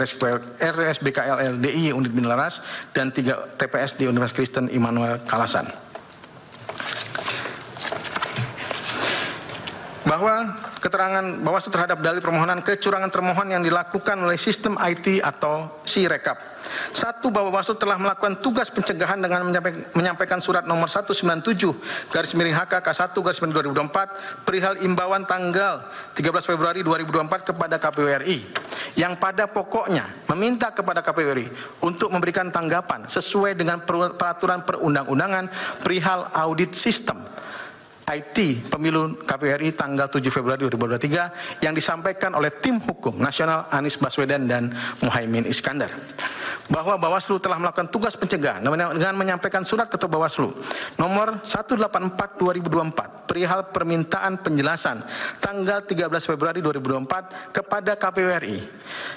RSBKL LDI Unit Bina Laras dan 3 TPS di Universitas Kristen Immanuel Kalasan. Bahwa keterangan Bawaslu terhadap dalil permohonan kecurangan termohon yang dilakukan oleh sistem IT atau Sirekap. 1. Bahwa Bawaslu telah melakukan tugas pencegahan dengan menyampaikan surat nomor 197/HK-1/2024 perihal imbauan tanggal 13 Februari 2024 kepada KPU RI yang pada pokoknya meminta kepada KPU RI untuk memberikan tanggapan sesuai dengan peraturan perundang-undangan perihal audit sistem IT Pemilu KPU RI tanggal 7 Februari 2023 yang disampaikan oleh tim hukum nasional Anies Baswedan dan Muhaimin Iskandar. Bahwa Bawaslu telah melakukan tugas pencegahan dengan menyampaikan surat Ketua Bawaslu nomor 184/2024 perihal permintaan penjelasan tanggal 13 Februari 2024 kepada KPU RI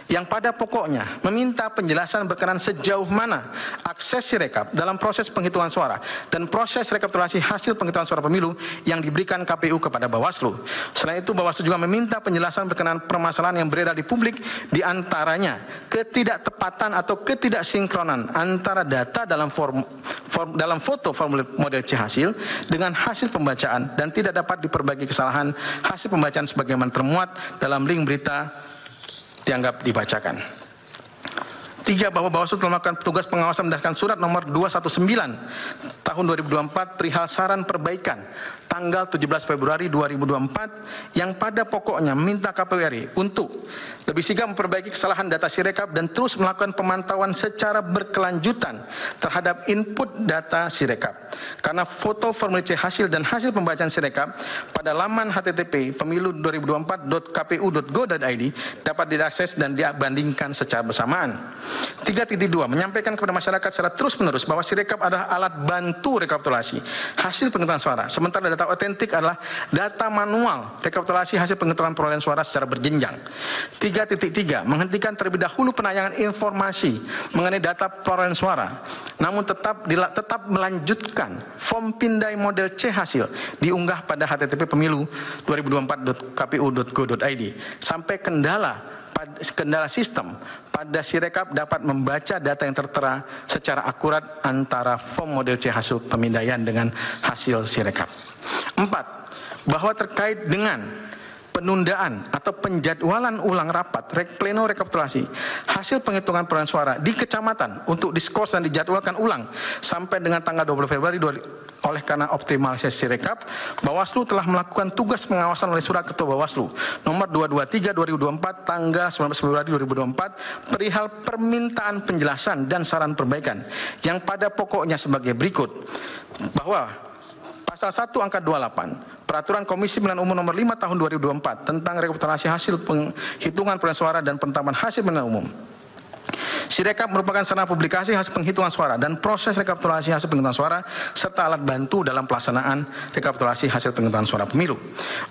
yang pada pokoknya meminta penjelasan berkenan sejauh mana akses Sirekap dalam proses penghitungan suara dan proses rekapitulasi hasil penghitungan suara pemilu yang diberikan KPU kepada Bawaslu. Selain itu, Bawaslu juga meminta penjelasan berkenaan permasalahan yang beredar di publik, di antaranya ketidaktepatan atau ketidaksinkronan antara data dalam foto formulir model C hasil dengan hasil pembacaan dan tidak dapat diperbaiki kesalahan hasil pembacaan sebagaimana termuat dalam link berita dianggap dibacakan. 3. Bahwa Bawaslu telah melakukan tugas pengawasan berdasarkan surat nomor 219 tahun 2024 perihal saran perbaikan tanggal 17 Februari 2024 yang pada pokoknya meminta KPU RI untuk lebih sigap memperbaiki kesalahan data Sirekap dan terus melakukan pemantauan secara berkelanjutan terhadap input data Sirekap. Karena foto formulir C hasil dan hasil pembacaan Sirekap pada laman http pemilu2024.kpu.go.id dapat diakses dan dibandingkan secara bersamaan. 3.2. Menyampaikan kepada masyarakat secara terus-menerus bahwa Sirekap adalah alat bantu rekapitulasi hasil penghitungan suara, sementara data otentik adalah data manual rekapitulasi hasil penghitungan perolehan suara secara berjenjang. 3.3. Menghentikan terlebih dahulu penayangan informasi mengenai data perolehan suara, namun tetap melanjutkan form pindai model C hasil diunggah pada http pemilu2024.kpu.go.id sampai kendala sistem pada Sirekap dapat membaca data yang tertera secara akurat antara form model C hasil pemindaian dengan hasil Sirekap. 4. Bahwa terkait dengan penundaan atau penjadwalan ulang rapat pleno rekapitulasi hasil penghitungan perolehan suara di kecamatan untuk diskors dan dijadwalkan ulang sampai dengan tanggal 20 Februari oleh karena optimalisasi Sirekap, Bawaslu telah melakukan tugas pengawasan oleh surat Ketua Bawaslu nomor 223/2024 tanggal 19 Februari 2024 perihal permintaan penjelasan dan saran perbaikan yang pada pokoknya sebagai berikut. Bahwa Pasal 1 angka 28 Peraturan Komisi Pemilihan Umum Nomor 5 Tahun 2024 tentang rekapitulasi hasil penghitungan perolehan suara dan penetapan hasil pemilihan umum. Sirekap merupakan sarana publikasi hasil penghitungan suara dan proses rekapitulasi hasil penghitungan suara serta alat bantu dalam pelaksanaan rekapitulasi hasil penghitungan suara pemilu.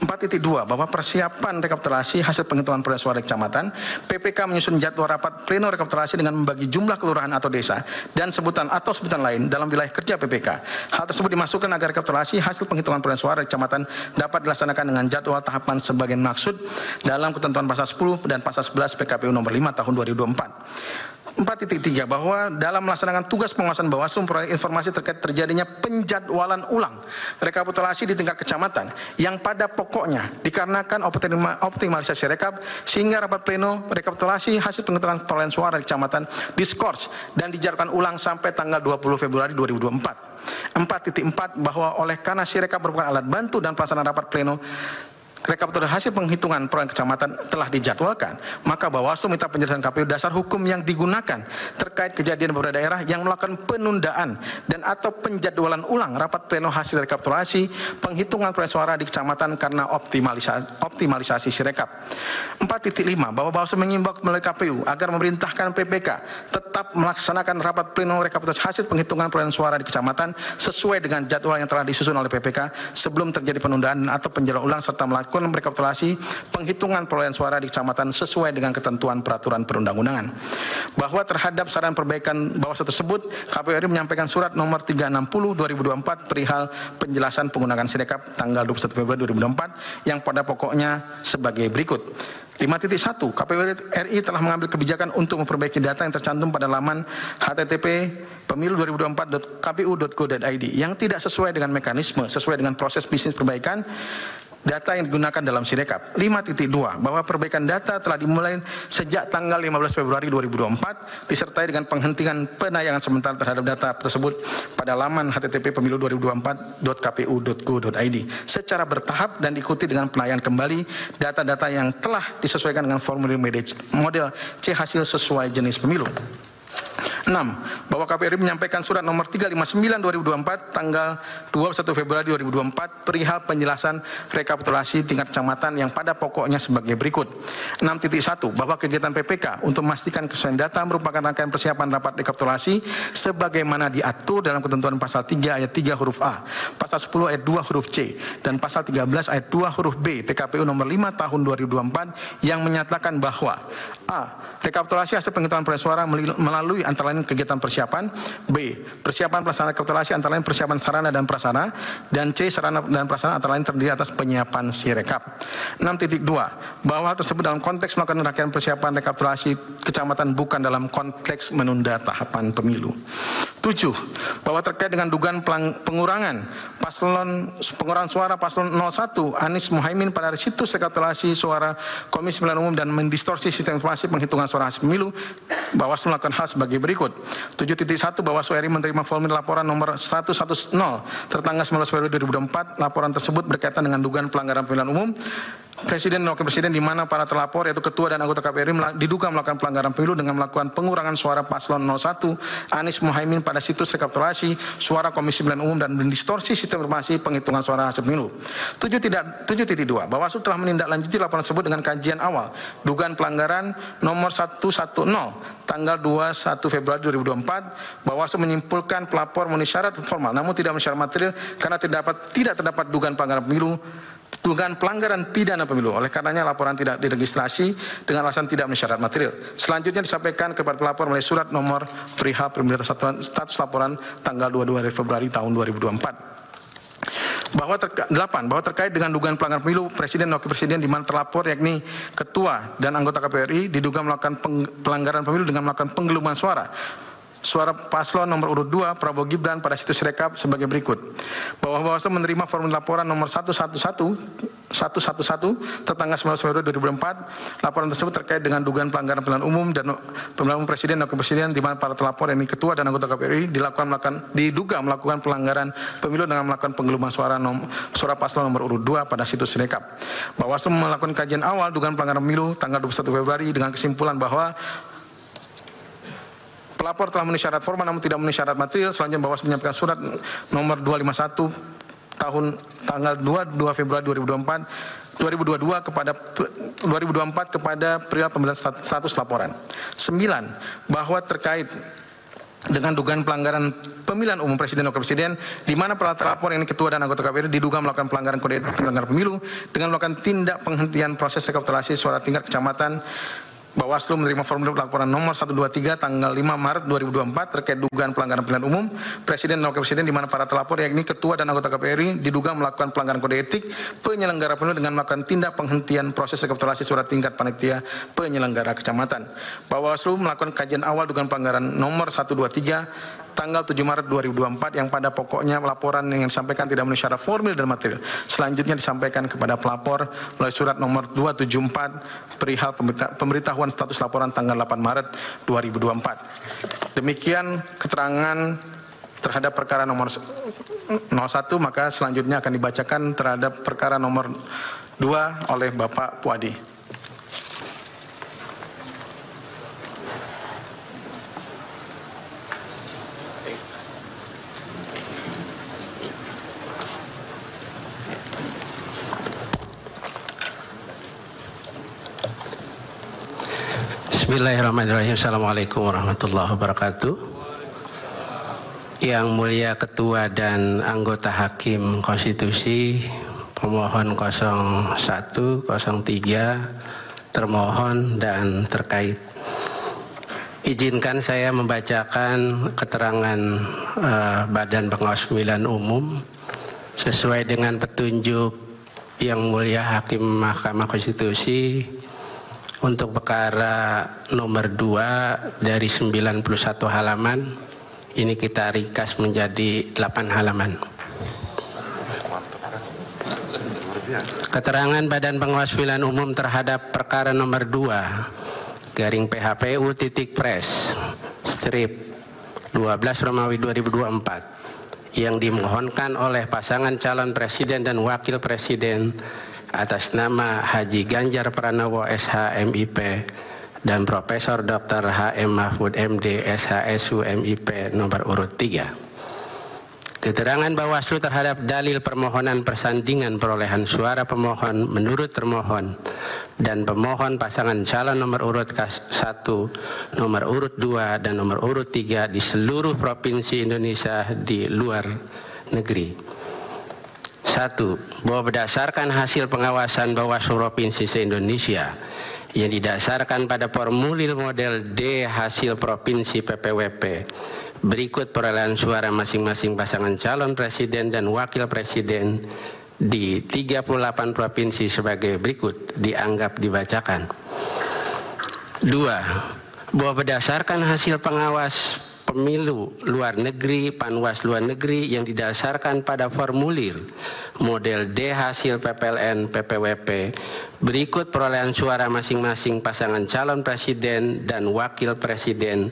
4.2 bahwa persiapan rekapitulasi hasil penghitungan perolehan suara di kecamatan, PPK menyusun jadwal rapat pleno rekapitulasi dengan membagi jumlah kelurahan atau desa dan sebutan atau sebutan lain dalam wilayah kerja PPK. Hal tersebut dimasukkan agar rekapitulasi hasil penghitungan perolehan suara di kecamatan dapat dilaksanakan dengan jadwal tahapan sebagian maksud dalam ketentuan pasal 10 dan pasal 11 PKPU nomor 5 tahun 2024. 4.3 bahwa dalam melaksanakan tugas pengawasan Bawaslu memperoleh informasi terkait terjadinya penjadwalan ulang rekapitulasi di tingkat kecamatan yang pada pokoknya dikarenakan optimalisasi rekap sehingga rapat pleno rekapitulasi hasil penghitungan perolehan suara di kecamatan diskors dan dijadwalkan ulang sampai tanggal 20 Februari 2024. 4.4 bahwa oleh karena Sirekap merupakan alat bantu dan pelaksanaan rapat pleno rekapitulasi hasil penghitungan perolehan kecamatan telah dijadwalkan, maka Bawaslu minta penjelasan KPU dasar hukum yang digunakan terkait kejadian beberapa daerah yang melakukan penundaan dan atau penjadwalan ulang rapat pleno hasil rekapitulasi penghitungan perolehan suara di kecamatan karena optimalisasi Sirekap. 4.5 bahwa Bawaslu mengimbau melalui KPU agar memerintahkan PPK tetap melaksanakan rapat pleno rekapitulasi hasil penghitungan perolehan suara di kecamatan sesuai dengan jadwal yang telah disusun oleh PPK sebelum terjadi penundaan atau penjadwalan ulang serta melakukan rekapitulasi penghitungan perolehan suara di kecamatan sesuai dengan ketentuan peraturan perundang-undangan. Bahwa terhadap saran perbaikan Bawaslu tersebut, KPU RI menyampaikan surat nomor 360/2024 perihal penjelasan penggunaan Sirekap tanggal 21 Februari 2024 yang pada pokoknya sebagai berikut. 5.1 KPU RI telah mengambil kebijakan untuk memperbaiki data yang tercantum pada laman http pemilu2024.kpu.go.id yang tidak sesuai dengan mekanisme sesuai dengan proses bisnis perbaikan data yang digunakan dalam Sirekap. 5.2 bahwa perbaikan data telah dimulai sejak tanggal 15 Februari 2024 disertai dengan penghentian penayangan sementara terhadap data tersebut pada laman http pemilu2024.kpu.go.id secara bertahap dan diikuti dengan penayangan kembali data-data yang telah disesuaikan dengan formulir model C hasil sesuai jenis pemilu. 6. Bahwa KPU RI menyampaikan surat nomor 359/2024 tanggal 21 Februari 2024 perihal penjelasan rekapitulasi tingkat kecamatan yang pada pokoknya sebagai berikut. 6.1 bahwa kegiatan PPK untuk memastikan kesesuaian data merupakan rangkaian persiapan rapat rekapitulasi sebagaimana diatur dalam ketentuan pasal 3 ayat 3 huruf A, pasal 10 ayat 2 huruf C, dan pasal 13 ayat 2 huruf B PKPU nomor 5 tahun 2024 yang menyatakan bahwa A. Rekapitulasi hasil penghitungan perolehan suara melalui antara lain kegiatan persiapan, B. Persiapan pelaksanaan rekapitulasi antara lain persiapan sarana dan prasarana, dan C. Sarana dan prasarana antara lain terdiri atas penyiapan Sirekap. 6.2 bahwa hal tersebut dalam konteks melakukan rangkaian persiapan rekapitulasi kecamatan bukan dalam konteks menunda tahapan pemilu. 7. Bahwa terkait dengan dugaan pengurangan suara paslon 01 Anies Muhaimin pada situs rekapitulasi suara Komisi Pemilihan Umum dan mendistorsi sistem informasi penghitungan suara hasil pemilu, Bawaslu melakukan hal sebagai berikut. 7.1 Bawaslu RI menerima formulir laporan nomor 110 tertanggal 19 Februari 2024. Laporan tersebut berkaitan dengan dugaan pelanggaran pemilihan umum Presiden dan Wakil Presiden di mana para terlapor yaitu Ketua dan anggota KPU RI diduga melakukan pelanggaran pemilu dengan melakukan pengurangan suara paslon 01 Anies Muhaimin pada situs rekapitulasi suara Komisi Pemilihan Umum dan mendistorsi sistem informasi penghitungan suara hasil pemilu. 7.2 Bawaslu telah menindaklanjuti laporan tersebut dengan kajian awal dugaan pelanggaran nomor 110 tanggal 21 Februari 2024. Bawaslu menyimpulkan pelapor memenuhi syarat formal namun tidak memenuhi syarat material karena tidak terdapat dugaan pelanggaran pemilu, dugaan pelanggaran pidana pemilu. Oleh karenanya laporan tidak diregistrasi dengan alasan tidak memenuhi syarat material. Selanjutnya disampaikan kepada pelapor melalui surat nomor perihal pemberitahuan status laporan tanggal 22 Februari tahun 2024. Bahwa terkait dengan dugaan pelanggaran pemilu Presiden dan Wakil Presiden di mana terlapor yakni Ketua dan anggota KPU RI diduga melakukan pelanggaran pemilu dengan melakukan penggelembungan suara paslon nomor urut 2 Prabowo Gibran pada situs Sirekap sebagai berikut. Bahwa Bawaslu menerima formulir laporan nomor 111 tertanggal 19 Februari 2024. Laporan tersebut terkait dengan dugaan pelanggaran pemilihan umum dan pemilihan umum Presiden dan Wakil Presiden di mana para terlapor yakni Ketua dan anggota KPU RI diduga melakukan pelanggaran pemilu dengan melakukan penggelembungan suara paslon nomor urut 2 pada situs Sirekap. Bawaslu melakukan kajian awal dugaan pelanggaran pemilu tanggal 21 Februari dengan kesimpulan bahwa pelapor telah memenuhi syarat formal namun tidak memenuhi syarat material. Selanjutnya Bawaslu menyampaikan surat nomor 251 tanggal 22 Februari 2022 kepada perihal pemberian status laporan. 9. Bahwa terkait dengan dugaan pelanggaran pemilihan umum presiden dan wakil presiden, di mana para terlapor yang ketua dan anggota KPU diduga melakukan pelanggaran kode etik penyelenggara pemilu dengan melakukan tindak penghentian proses rekapitulasi suara tingkat kecamatan. Bawaslu menerima formulir laporan nomor 123 tanggal 5 Maret 2024 terkait dugaan pelanggaran pemilihan umum presiden dan wakil presiden, di mana para terlapor yakni ketua dan anggota KPU RI diduga melakukan pelanggaran kode etik penyelenggara pemilu dengan melakukan tindak penghentian proses rekapitulasi suara tingkat panitia penyelenggara kecamatan. Bawaslu melakukan kajian awal dugaan pelanggaran nomor 123 tanggal 7 Maret 2024 yang pada pokoknya laporan yang disampaikan tidak memenuhi syarat formil dan material. Selanjutnya disampaikan kepada pelapor melalui surat nomor 274 perihal pemberitahuan status laporan tanggal 8 Maret 2024. Demikian keterangan terhadap perkara nomor 01, maka selanjutnya akan dibacakan terhadap perkara nomor 2 oleh Bapak Puadi. Bismillahirrahmanirrahim. Assalamualaikum warahmatullahi wabarakatuh. Yang mulia Ketua dan anggota Hakim Konstitusi, pemohon 01, 03, termohon dan terkait. Izinkan saya membacakan keterangan Badan Pengawas Pemilihan Umum sesuai dengan petunjuk Yang Mulia Hakim Mahkamah Konstitusi untuk perkara nomor 2 dari 91 halaman, ini kita ringkas menjadi 8 halaman. Keterangan Badan Pengawas Pemilihan Umum terhadap perkara nomor 2 garing PHPU titik pres strip 12 Romawi 2024 yang dimohonkan oleh pasangan calon presiden dan wakil presiden atas nama Haji Ganjar Pranowo SH MIP dan Profesor Dr. H.M. Mahfud MD SHSU MIP nomor urut 3. Keterangan Bawaslu terhadap dalil permohonan persandingan perolehan suara pemohon menurut termohon dan pemohon pasangan calon nomor urut 1, nomor urut 2 dan nomor urut 3 di seluruh provinsi Indonesia di luar negeri. 1. Bahwa berdasarkan hasil pengawasan Bawaslu Provinsi se-Indonesia yang didasarkan pada formulir model D hasil Provinsi PPWP, berikut perolehan suara masing-masing pasangan calon presiden dan wakil presiden di 38 provinsi sebagai berikut dianggap dibacakan. 2. Bahwa berdasarkan hasil pengawas pemilu luar negeri Panwas luar negeri yang didasarkan pada formulir model D hasil PPLN PPWP, berikut perolehan suara masing-masing pasangan calon presiden dan wakil presiden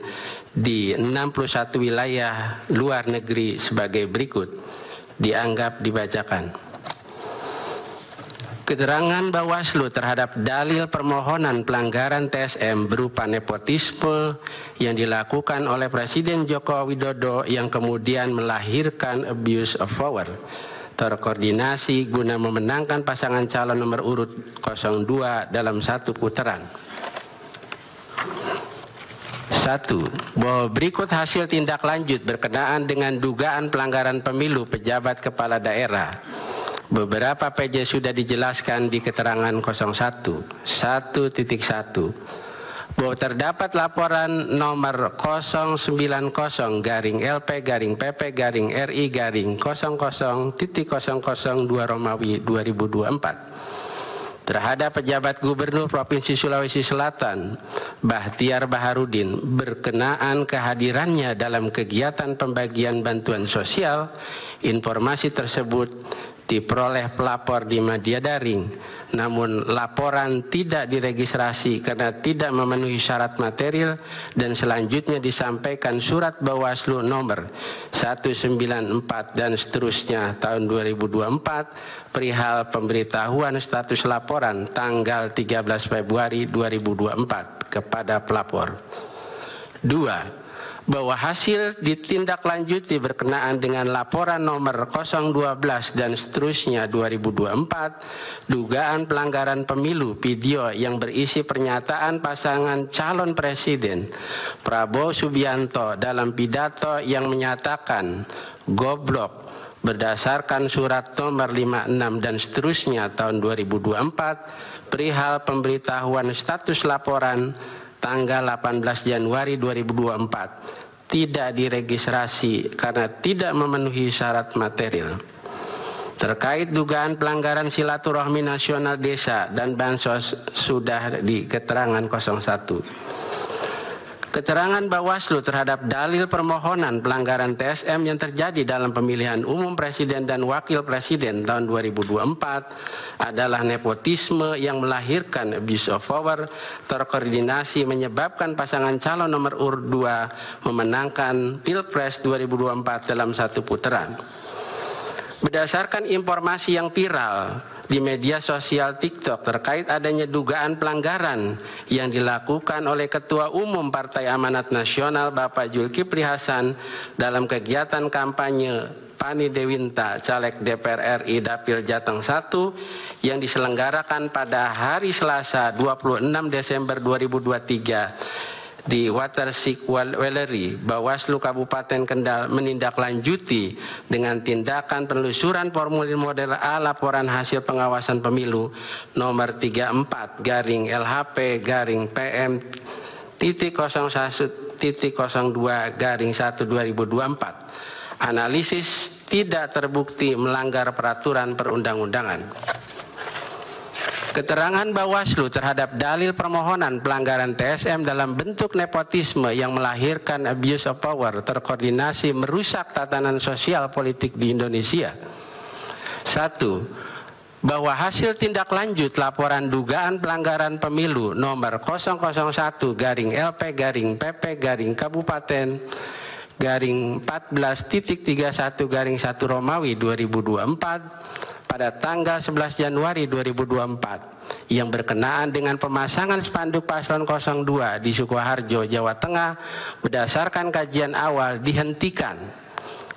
di 61 wilayah luar negeri sebagai berikut dianggap dibacakan. Keterangan Bawaslu terhadap dalil permohonan pelanggaran TSM berupa nepotisme yang dilakukan oleh Presiden Joko Widodo yang kemudian melahirkan abuse of power, terkoordinasi guna memenangkan pasangan calon nomor urut 02 dalam satu putaran. 1. Bahwa berikut hasil tindak lanjut berkenaan dengan dugaan pelanggaran pemilu pejabat kepala daerah. Beberapa PJ sudah dijelaskan di keterangan 01.1 bahwa terdapat laporan nomor 090 garing LP garing PP garing RI garing 00.002 Romawi 2024 terhadap pejabat Gubernur Provinsi Sulawesi Selatan Bahtiar Baharudin berkenaan kehadirannya dalam kegiatan pembagian bantuan sosial. Informasi tersebut diperoleh pelapor di media daring, namun laporan tidak diregistrasi karena tidak memenuhi syarat material dan selanjutnya disampaikan surat Bawaslu nomor 194 dan seterusnya tahun 2024 perihal pemberitahuan status laporan tanggal 13 Februari 2024 kepada pelapor. 2. bahwa hasil ditindaklanjuti berkenaan dengan laporan nomor 012 dan seterusnya 2024, dugaan pelanggaran pemilu video yang berisi pernyataan pasangan calon presiden Prabowo Subianto dalam pidato yang menyatakan goblok berdasarkan surat nomor 56 dan seterusnya tahun 2024 perihal pemberitahuan status laporan tanggal 18 Januari 2024 tidak diregistrasi karena tidak memenuhi syarat material. Terkait dugaan pelanggaran silaturahmi nasional desa dan bansos sudah di keterangan 01. Keterangan Bawaslu terhadap dalil permohonan pelanggaran TSM yang terjadi dalam pemilihan umum presiden dan wakil presiden tahun 2024 adalah nepotisme yang melahirkan abuse of power, terkoordinasi menyebabkan pasangan calon nomor urut 2 memenangkan Pilpres 2024 dalam satu putaran. Berdasarkan informasi yang viral di media sosial TikTok terkait adanya dugaan pelanggaran yang dilakukan oleh Ketua Umum Partai Amanat Nasional Bapak Zulkifli Hasan dalam kegiatan kampanye Pani Dewinta Caleg DPR RI Dapil Jateng 1 yang diselenggarakan pada hari Selasa 26 Desember 2023 di Watersikwaleri, Bawaslu Kabupaten Kendal menindaklanjuti dengan tindakan penelusuran formulir model A laporan hasil pengawasan pemilu nomor 34-PM.01.02/1/2024. Analisis tidak terbukti melanggar peraturan perundang-undangan. Keterangan Bawaslu terhadap dalil permohonan pelanggaran TSM dalam bentuk nepotisme yang melahirkan abuse of power, terkoordinasi merusak tatanan sosial politik di Indonesia. 1. Bahwa hasil tindak lanjut laporan dugaan pelanggaran pemilu nomor 001-LP-PP-14.31-1 Romawi 2024 pada tanggal 11 Januari 2024 yang berkenaan dengan pemasangan spanduk paslon 02 di Sukoharjo, Jawa Tengah berdasarkan kajian awal dihentikan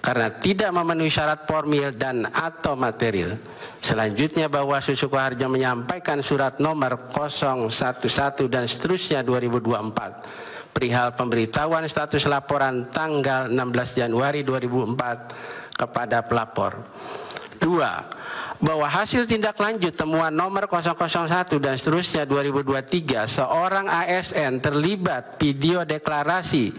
karena tidak memenuhi syarat formil dan atau material. Selanjutnya Bawaslu Sukoharjo menyampaikan surat nomor 011 dan seterusnya 2024 perihal pemberitahuan status laporan tanggal 16 Januari 2004 kepada pelapor. 2. Bahwa hasil tindak lanjut temuan nomor 001 dan seterusnya 2023 seorang ASN terlibat video deklarasi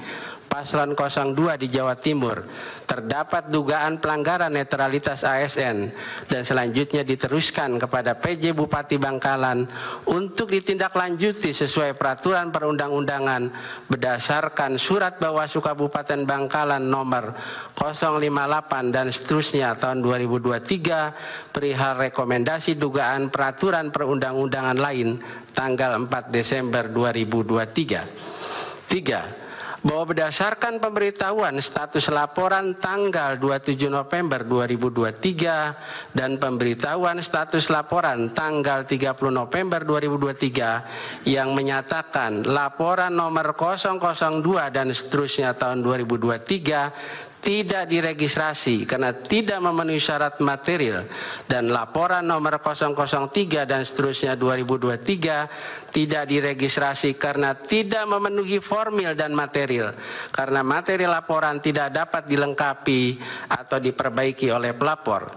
paslon 02 di Jawa Timur terdapat dugaan pelanggaran netralitas ASN dan selanjutnya diteruskan kepada PJ Bupati Bangkalan untuk ditindaklanjuti sesuai peraturan perundang-undangan berdasarkan surat Bawaslu Kabupaten Bangkalan nomor 058 dan seterusnya tahun 2023 perihal rekomendasi dugaan peraturan perundang-undangan lain tanggal 4 Desember 2023. 3. Bahwa berdasarkan pemberitahuan status laporan tanggal 27 November 2023 dan pemberitahuan status laporan tanggal 30 November 2023 yang menyatakan laporan nomor 002 dan seterusnya tahun 2023 tidak diregistrasi karena tidak memenuhi syarat material dan laporan nomor 003 dan seterusnya 2023 tidak diregistrasi karena tidak memenuhi formil dan material karena material laporan tidak dapat dilengkapi atau diperbaiki oleh pelapor.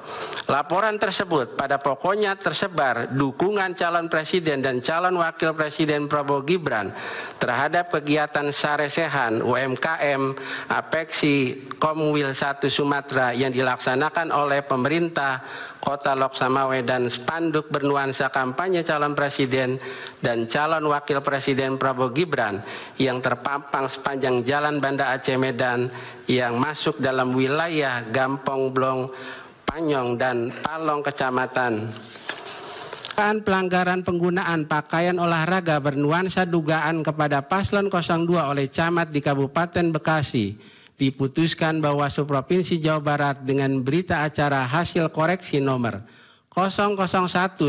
Laporan tersebut pada pokoknya tersebar dukungan calon presiden dan calon wakil presiden Prabowo Gibran terhadap kegiatan Saresehan UMKM Apeksi Komwil 1 Sumatera yang dilaksanakan oleh pemerintah Kota Lok Samawe dan spanduk bernuansa kampanye calon presiden dan calon wakil presiden Prabowo Gibran yang terpampang sepanjang jalan Banda Aceh Medan yang masuk dalam wilayah Gampong Blong, Panyong dan Palong Kecamatan. Pelanggaran penggunaan pakaian olahraga bernuansa dugaan kepada paslon 02 oleh camat di Kabupaten Bekasi diputuskan Bawaslu Provinsi Jawa Barat dengan berita acara hasil koreksi nomor 001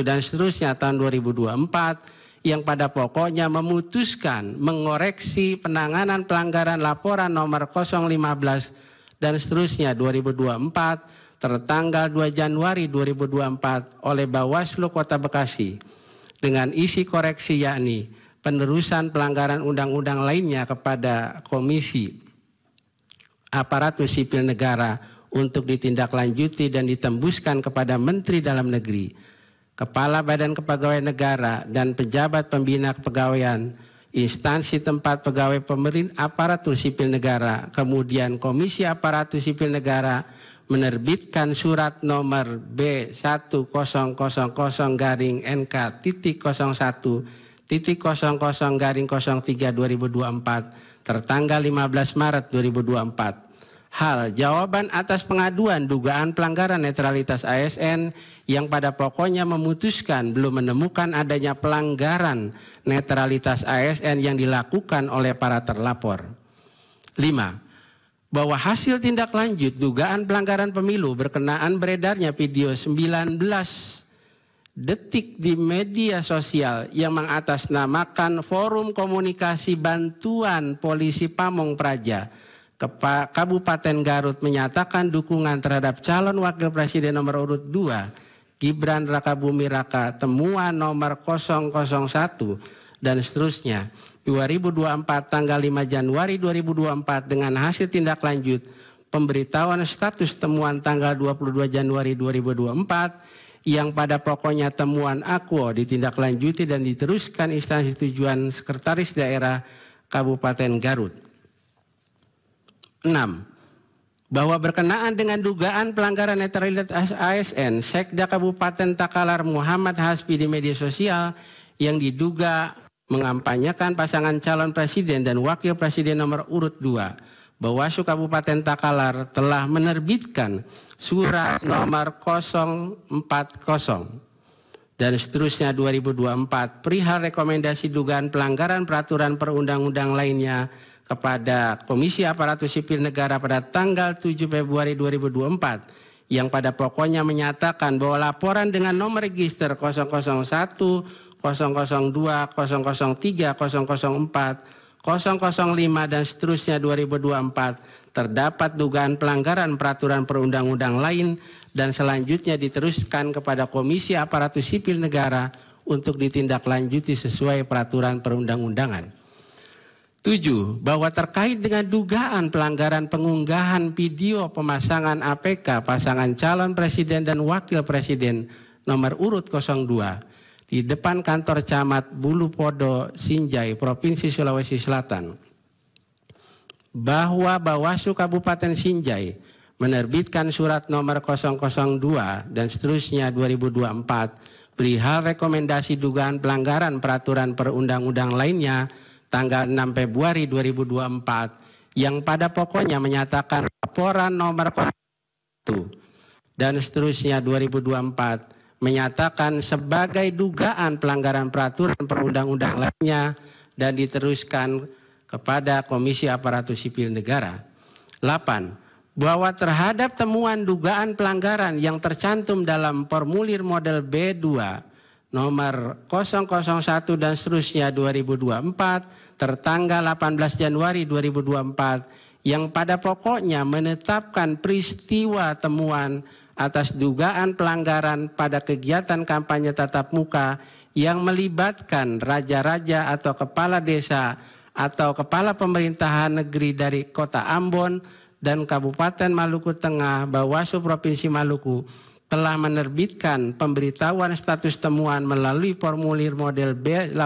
dan seterusnya tahun 2024 yang pada pokoknya memutuskan mengoreksi penanganan pelanggaran laporan nomor 015 dan seterusnya 2024 tertanggal 2 Januari 2024 oleh Bawaslu Kota Bekasi dengan isi koreksi yakni penerusan pelanggaran undang-undang lainnya kepada Komisi Aparatur Sipil Negara untuk ditindaklanjuti dan ditembuskan kepada Menteri Dalam Negeri, Kepala Badan Kepegawaian Negara, dan pejabat pembina kepegawaian, instansi tempat pegawai pemerintah aparatur sipil negara, kemudian Komisi Aparatur Sipil Negara menerbitkan surat nomor B1001.NK.01.00/03/2024 tertanggal 15 Maret 2024. Hal jawaban atas pengaduan dugaan pelanggaran netralitas ASN yang pada pokoknya memutuskan belum menemukan adanya pelanggaran netralitas ASN yang dilakukan oleh para terlapor. 5. Bahwa hasil tindak lanjut dugaan pelanggaran pemilu berkenaan beredarnya video 19 detik di media sosial yang mengatasnamakan Forum Komunikasi Bantuan Polisi Pamong Praja Kabupaten Garut menyatakan dukungan terhadap calon wakil presiden nomor urut 2 Gibran Rakabuming Raka temuan nomor 001 dan seterusnya 2024 tanggal 5 Januari 2024 dengan hasil tindak lanjut pemberitahuan status temuan tanggal 22 Januari 2024 yang pada pokoknya temuan akuo ditindaklanjuti dan diteruskan instansi tujuan Sekretaris Daerah Kabupaten Garut. 6. Bahwa berkenaan dengan dugaan pelanggaran netralitas ASN, Sekda Kabupaten Takalar Muhammad Hasbi di media sosial yang diduga mengampanyekan pasangan calon presiden dan wakil presiden nomor urut 2, Bawaslu Kabupaten Takalar telah menerbitkan surat nomor 040 dan seterusnya 2024 perihal rekomendasi dugaan pelanggaran peraturan perundang-undang lainnya kepada Komisi Aparatur Sipil Negara pada tanggal 7 Februari 2024 yang pada pokoknya menyatakan bahwa laporan dengan nomor register 001, 002, 003, 004, 005 dan seterusnya 2024 terdapat dugaan pelanggaran peraturan perundang-undang lain dan selanjutnya diteruskan kepada Komisi Aparatur Sipil Negara untuk ditindaklanjuti sesuai peraturan perundang-undangan. 7. Bahwa terkait dengan dugaan pelanggaran pengunggahan video pemasangan APK pasangan calon presiden dan wakil presiden nomor urut 02 di depan kantor camat Bulupodo, Sinjai, Provinsi Sulawesi Selatan. Bahwa Bawaslu Kabupaten Sinjai menerbitkan surat nomor 002 dan seterusnya 2024 perihal rekomendasi dugaan pelanggaran peraturan perundang-undang lainnya tanggal 6 Februari 2024 yang pada pokoknya menyatakan laporan nomor 1 dan seterusnya 2024 menyatakan sebagai dugaan pelanggaran peraturan perundang-undang lainnya dan diteruskan kepada Komisi Aparatur Sipil Negara. 8. Bahwa terhadap temuan dugaan pelanggaran yang tercantum dalam formulir model B2 nomor 001 dan seterusnya 2024 tertanggal 18 Januari 2024 yang pada pokoknya menetapkan peristiwa temuan atas dugaan pelanggaran pada kegiatan kampanye tatap muka yang melibatkan raja-raja atau kepala desa atau kepala pemerintahan negeri dari Kota Ambon dan Kabupaten Maluku Tengah. Bawaslu Provinsi Maluku telah menerbitkan pemberitahuan status temuan melalui formulir model B18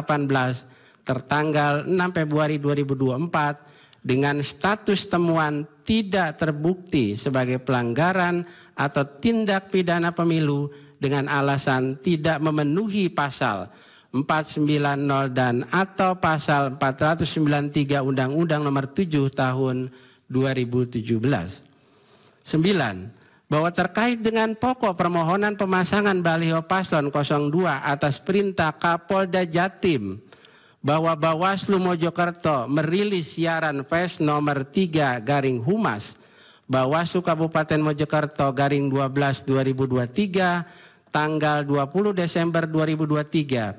tertanggal 6 Februari 2024 dengan status temuan tidak terbukti sebagai pelanggaran atau tindak pidana pemilu dengan alasan tidak memenuhi pasal 490 dan atau pasal 493 Undang-Undang Nomor 7 Tahun 2017. 9. Bahwa terkait dengan pokok permohonan pemasangan baliho paslon 02 atas perintah Kapolda Jatim bahwa Bawaslu Mojokerto merilis siaran pers nomor 3 garing Humas Bawaslu Kabupaten Mojokerto garing 12/2023 tanggal 20 Desember 2023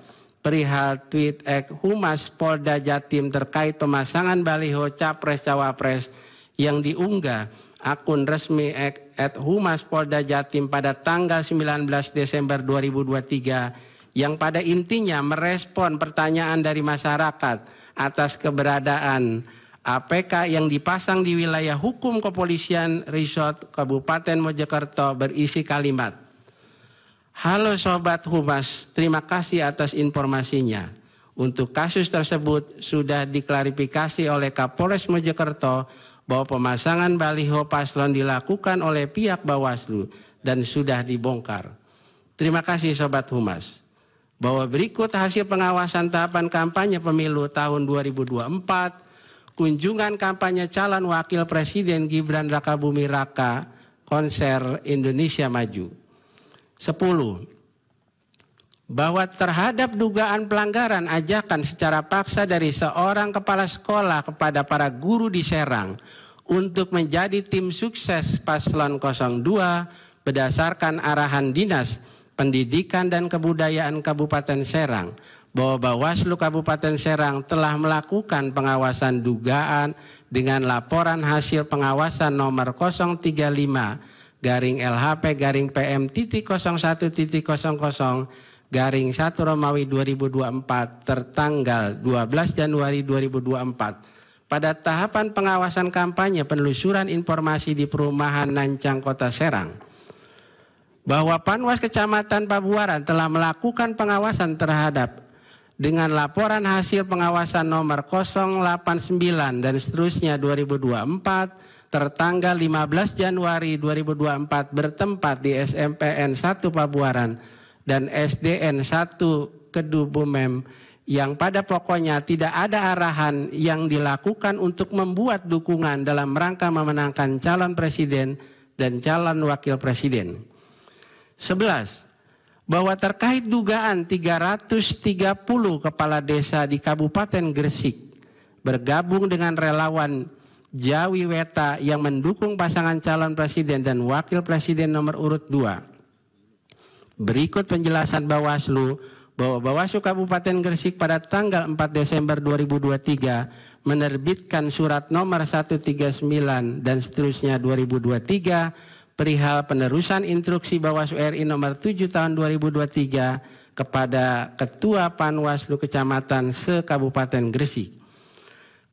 perihal tweet Humas Polda Jatim terkait pemasangan baliho Capres-Cawapres yang diunggah akun resmi @Humas Polda Jatim pada tanggal 19 Desember 2023 yang pada intinya merespon pertanyaan dari masyarakat atas keberadaan APK yang dipasang di wilayah hukum Kepolisian Resort Kabupaten Mojokerto berisi kalimat, "Halo Sobat Humas, terima kasih atas informasinya. Untuk kasus tersebut sudah diklarifikasi oleh Kapolres Mojokerto bahwa pemasangan baliho paslon dilakukan oleh pihak Bawaslu dan sudah dibongkar. Terima kasih Sobat Humas. Bahwa berikut hasil pengawasan tahapan kampanye pemilu tahun 2024, kunjungan kampanye calon wakil presiden Gibran Rakabuming Raka, konser Indonesia Maju. 10. Bahwa terhadap dugaan pelanggaran ajakan secara paksa dari seorang kepala sekolah kepada para guru di Serang untuk menjadi tim sukses paslon 02 berdasarkan arahan Dinas Pendidikan dan Kebudayaan Kabupaten Serang, bahwa Bawaslu Kabupaten Serang telah melakukan pengawasan dugaan dengan laporan hasil pengawasan nomor 035-PM-01.00/1 tertanggal 12 Januari 2024 pada tahapan pengawasan kampanye penelusuran informasi di perumahan Nancang Kota Serang. Bahwa Panwas Kecamatan Pabuaran telah melakukan pengawasan terhadap dengan laporan hasil pengawasan nomor 089 dan seterusnya 2024 tertanggal 15 Januari 2024 bertempat di SMPN 1 Pabuaran dan SDN 1 Kedubumem yang pada pokoknya tidak ada arahan yang dilakukan untuk membuat dukungan dalam rangka memenangkan calon presiden dan calon wakil presiden. 11. Bahwa terkait dugaan 330 kepala desa di Kabupaten Gresik bergabung dengan relawan Jawi Weta yang mendukung pasangan calon presiden dan wakil presiden nomor urut 2. Berikut penjelasan Bawaslu bahwa Bawaslu Kabupaten Gresik pada tanggal 4 Desember 2023 menerbitkan surat nomor 139 dan seterusnya 2023 perihal penerusan instruksi Bawaslu RI nomor 7 tahun 2023 kepada Ketua Panwaslu Kecamatan se-Kabupaten Gresik.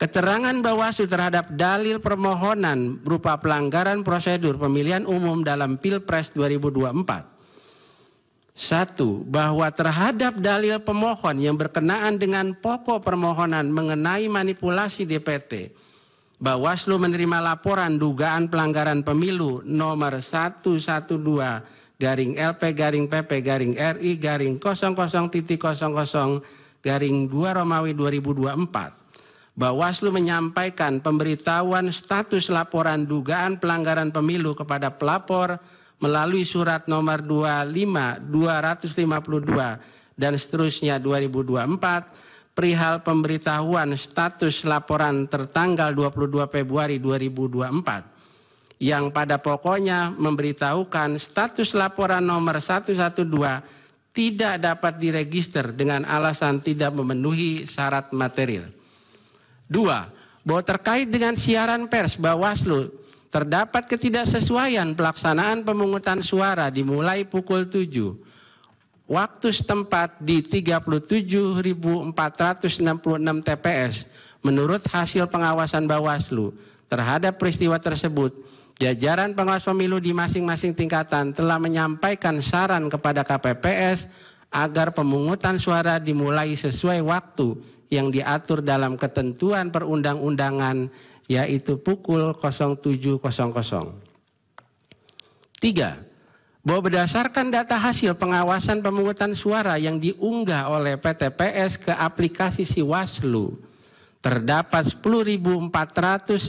Keterangan Bawaslu terhadap dalil permohonan berupa pelanggaran prosedur pemilihan umum dalam Pilpres 2024. 1. Bahwa terhadap dalil pemohon yang berkenaan dengan pokok permohonan mengenai manipulasi DPT, Bawaslu menerima laporan dugaan pelanggaran pemilu nomor 112-LP-RI-00.00/2 Bawaslu menyampaikan pemberitahuan status laporan dugaan pelanggaran pemilu kepada pelapor melalui surat nomor 25-252 dan seterusnya 2024 perihal pemberitahuan status laporan tertanggal 22 Februari 2024 yang pada pokoknya memberitahukan status laporan nomor 112 tidak dapat diregister dengan alasan tidak memenuhi syarat material. 2. Bahwa terkait dengan siaran pers Bawaslu terdapat ketidaksesuaian pelaksanaan pemungutan suara dimulai pukul 7 waktu setempat di 37.466 TPS. Menurut hasil pengawasan Bawaslu terhadap peristiwa tersebut, jajaran pengawas pemilu di masing-masing tingkatan telah menyampaikan saran kepada KPPS agar pemungutan suara dimulai sesuai waktu yang diatur dalam ketentuan perundang-undangan, yaitu pukul 07.00. 3. Bahwa berdasarkan data hasil pengawasan pemungutan suara yang diunggah oleh PTPS ke aplikasi Siwaslu, terdapat 10.496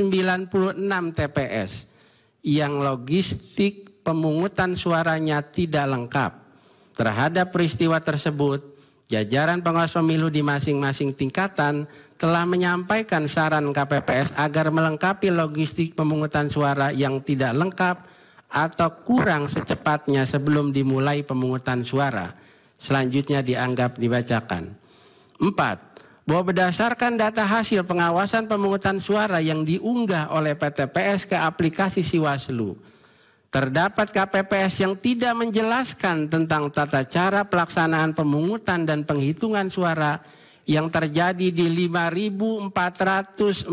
TPS yang logistik pemungutan suaranya tidak lengkap. Terhadap peristiwa tersebut, jajaran pengawas pemilu di masing-masing tingkatan telah menyampaikan saran KPPS agar melengkapi logistik pemungutan suara yang tidak lengkap atau kurang secepatnya sebelum dimulai pemungutan suara. Selanjutnya dianggap dibacakan. 4. Bahwa berdasarkan data hasil pengawasan pemungutan suara yang diunggah oleh PTPS ke aplikasi Siwaslu, terdapat KPPS yang tidak menjelaskan tentang tata cara pelaksanaan pemungutan dan penghitungan suara yang terjadi di 5.448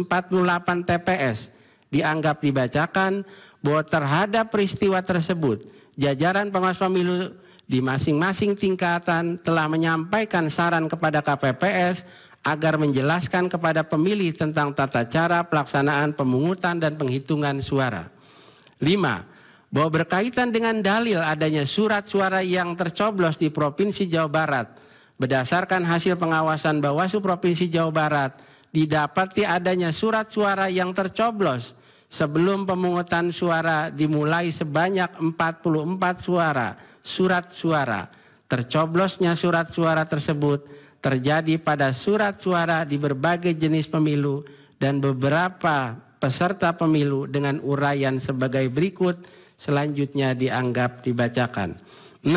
TPS. Dianggap dibacakan bahwa terhadap peristiwa tersebut, jajaran pengawas pemilu di masing-masing tingkatan telah menyampaikan saran kepada KPPS agar menjelaskan kepada pemilih tentang tata cara pelaksanaan pemungutan dan penghitungan suara. 5. Bahwa berkaitan dengan dalil adanya surat suara yang tercoblos di Provinsi Jawa Barat, berdasarkan hasil pengawasan Bawaslu Provinsi Jawa Barat, didapati adanya surat suara yang tercoblos sebelum pemungutan suara dimulai sebanyak 44 surat suara. Tercoblosnya surat suara tersebut terjadi pada surat suara di berbagai jenis pemilu dan beberapa peserta pemilu dengan uraian sebagai berikut, selanjutnya dianggap dibacakan. 6.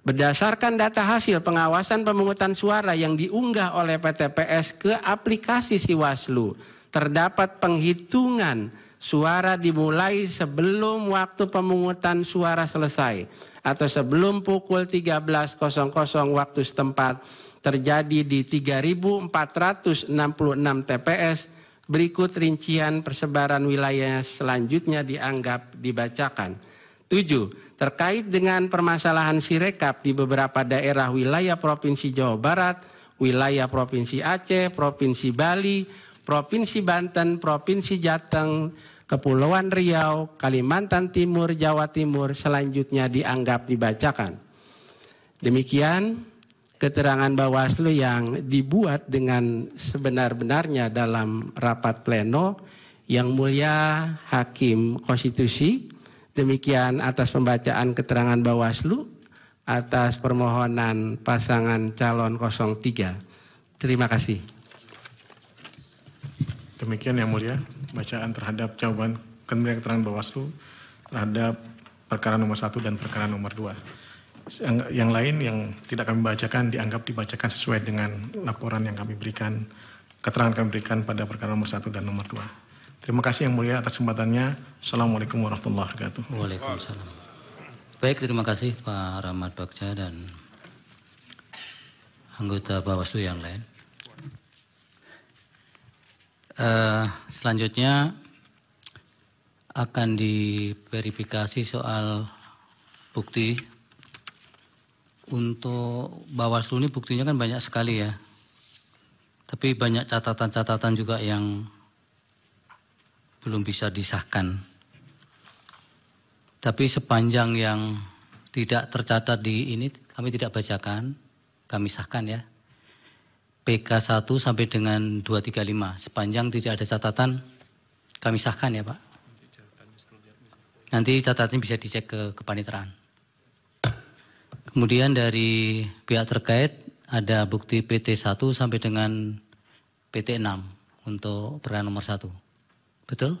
Berdasarkan data hasil pengawasan pemungutan suara yang diunggah oleh PTPS ke aplikasi Siwaslu, terdapat penghitungan suara dimulai sebelum waktu pemungutan suara selesai atau sebelum pukul 13.00 waktu setempat terjadi di 3.466 TPS. Berikut rincian persebaran wilayahnya selanjutnya dianggap dibacakan. 7. Terkait dengan permasalahan Sirekap di beberapa daerah wilayah Provinsi Jawa Barat, wilayah Provinsi Aceh, Provinsi Bali, Provinsi Banten, Provinsi Jateng, Kepulauan Riau, Kalimantan Timur, Jawa Timur, selanjutnya dianggap dibacakan. Demikian keterangan Bawaslu yang dibuat dengan sebenar-benarnya dalam rapat pleno. Yang mulia Hakim Konstitusi, demikian atas pembacaan keterangan Bawaslu atas permohonan pasangan calon 03. Terima kasih. Demikian yang mulia, bacaan terhadap jawaban keterangan Bawaslu terhadap perkara nomor 1 dan perkara nomor 2. Yang lain yang tidak kami bacakan dianggap dibacakan sesuai dengan laporan yang kami berikan, keterangan kami berikan pada perkara nomor 1 dan nomor 2. Terima kasih yang mulia atas kesempatannya. Assalamualaikum warahmatullahi wabarakatuh. Waalaikumsalam. Baik, terima kasih Pak Rahmat Bagja dan anggota Bawaslu yang lain. Selanjutnya akan diverifikasi soal bukti. Untuk Bawaslu ini buktinya kan banyak sekali ya. Tapi banyak catatan-catatan juga yang belum bisa disahkan. Tapi sepanjang yang tidak tercatat di ini kami tidak bacakan, kami sahkan ya. PK 1 sampai dengan 235, sepanjang tidak ada catatan kami sahkan ya Pak. Nanti catatannya bisa dicek ke kepaniteraan. Kemudian dari pihak terkait ada bukti PT 1 sampai dengan PT 6 untuk perkara nomor 1. Betul?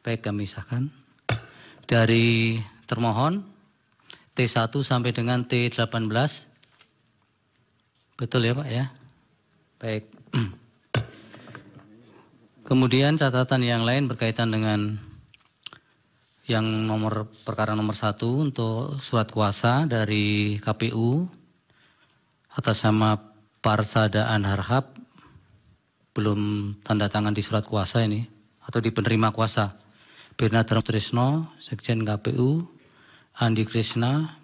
Baik, kami sahkan. Dari termohon T1 sampai dengan T18. Betul ya Pak ya? Baik. Kemudian catatan yang lain berkaitan dengan yang perkara nomor 1 untuk surat kuasa dari KPU atas nama Parsadaan Harhab, belum tanda tangan di surat kuasa ini atau di penerima kuasa. Birna Trisno, Sekjen KPU, Andi Krishna,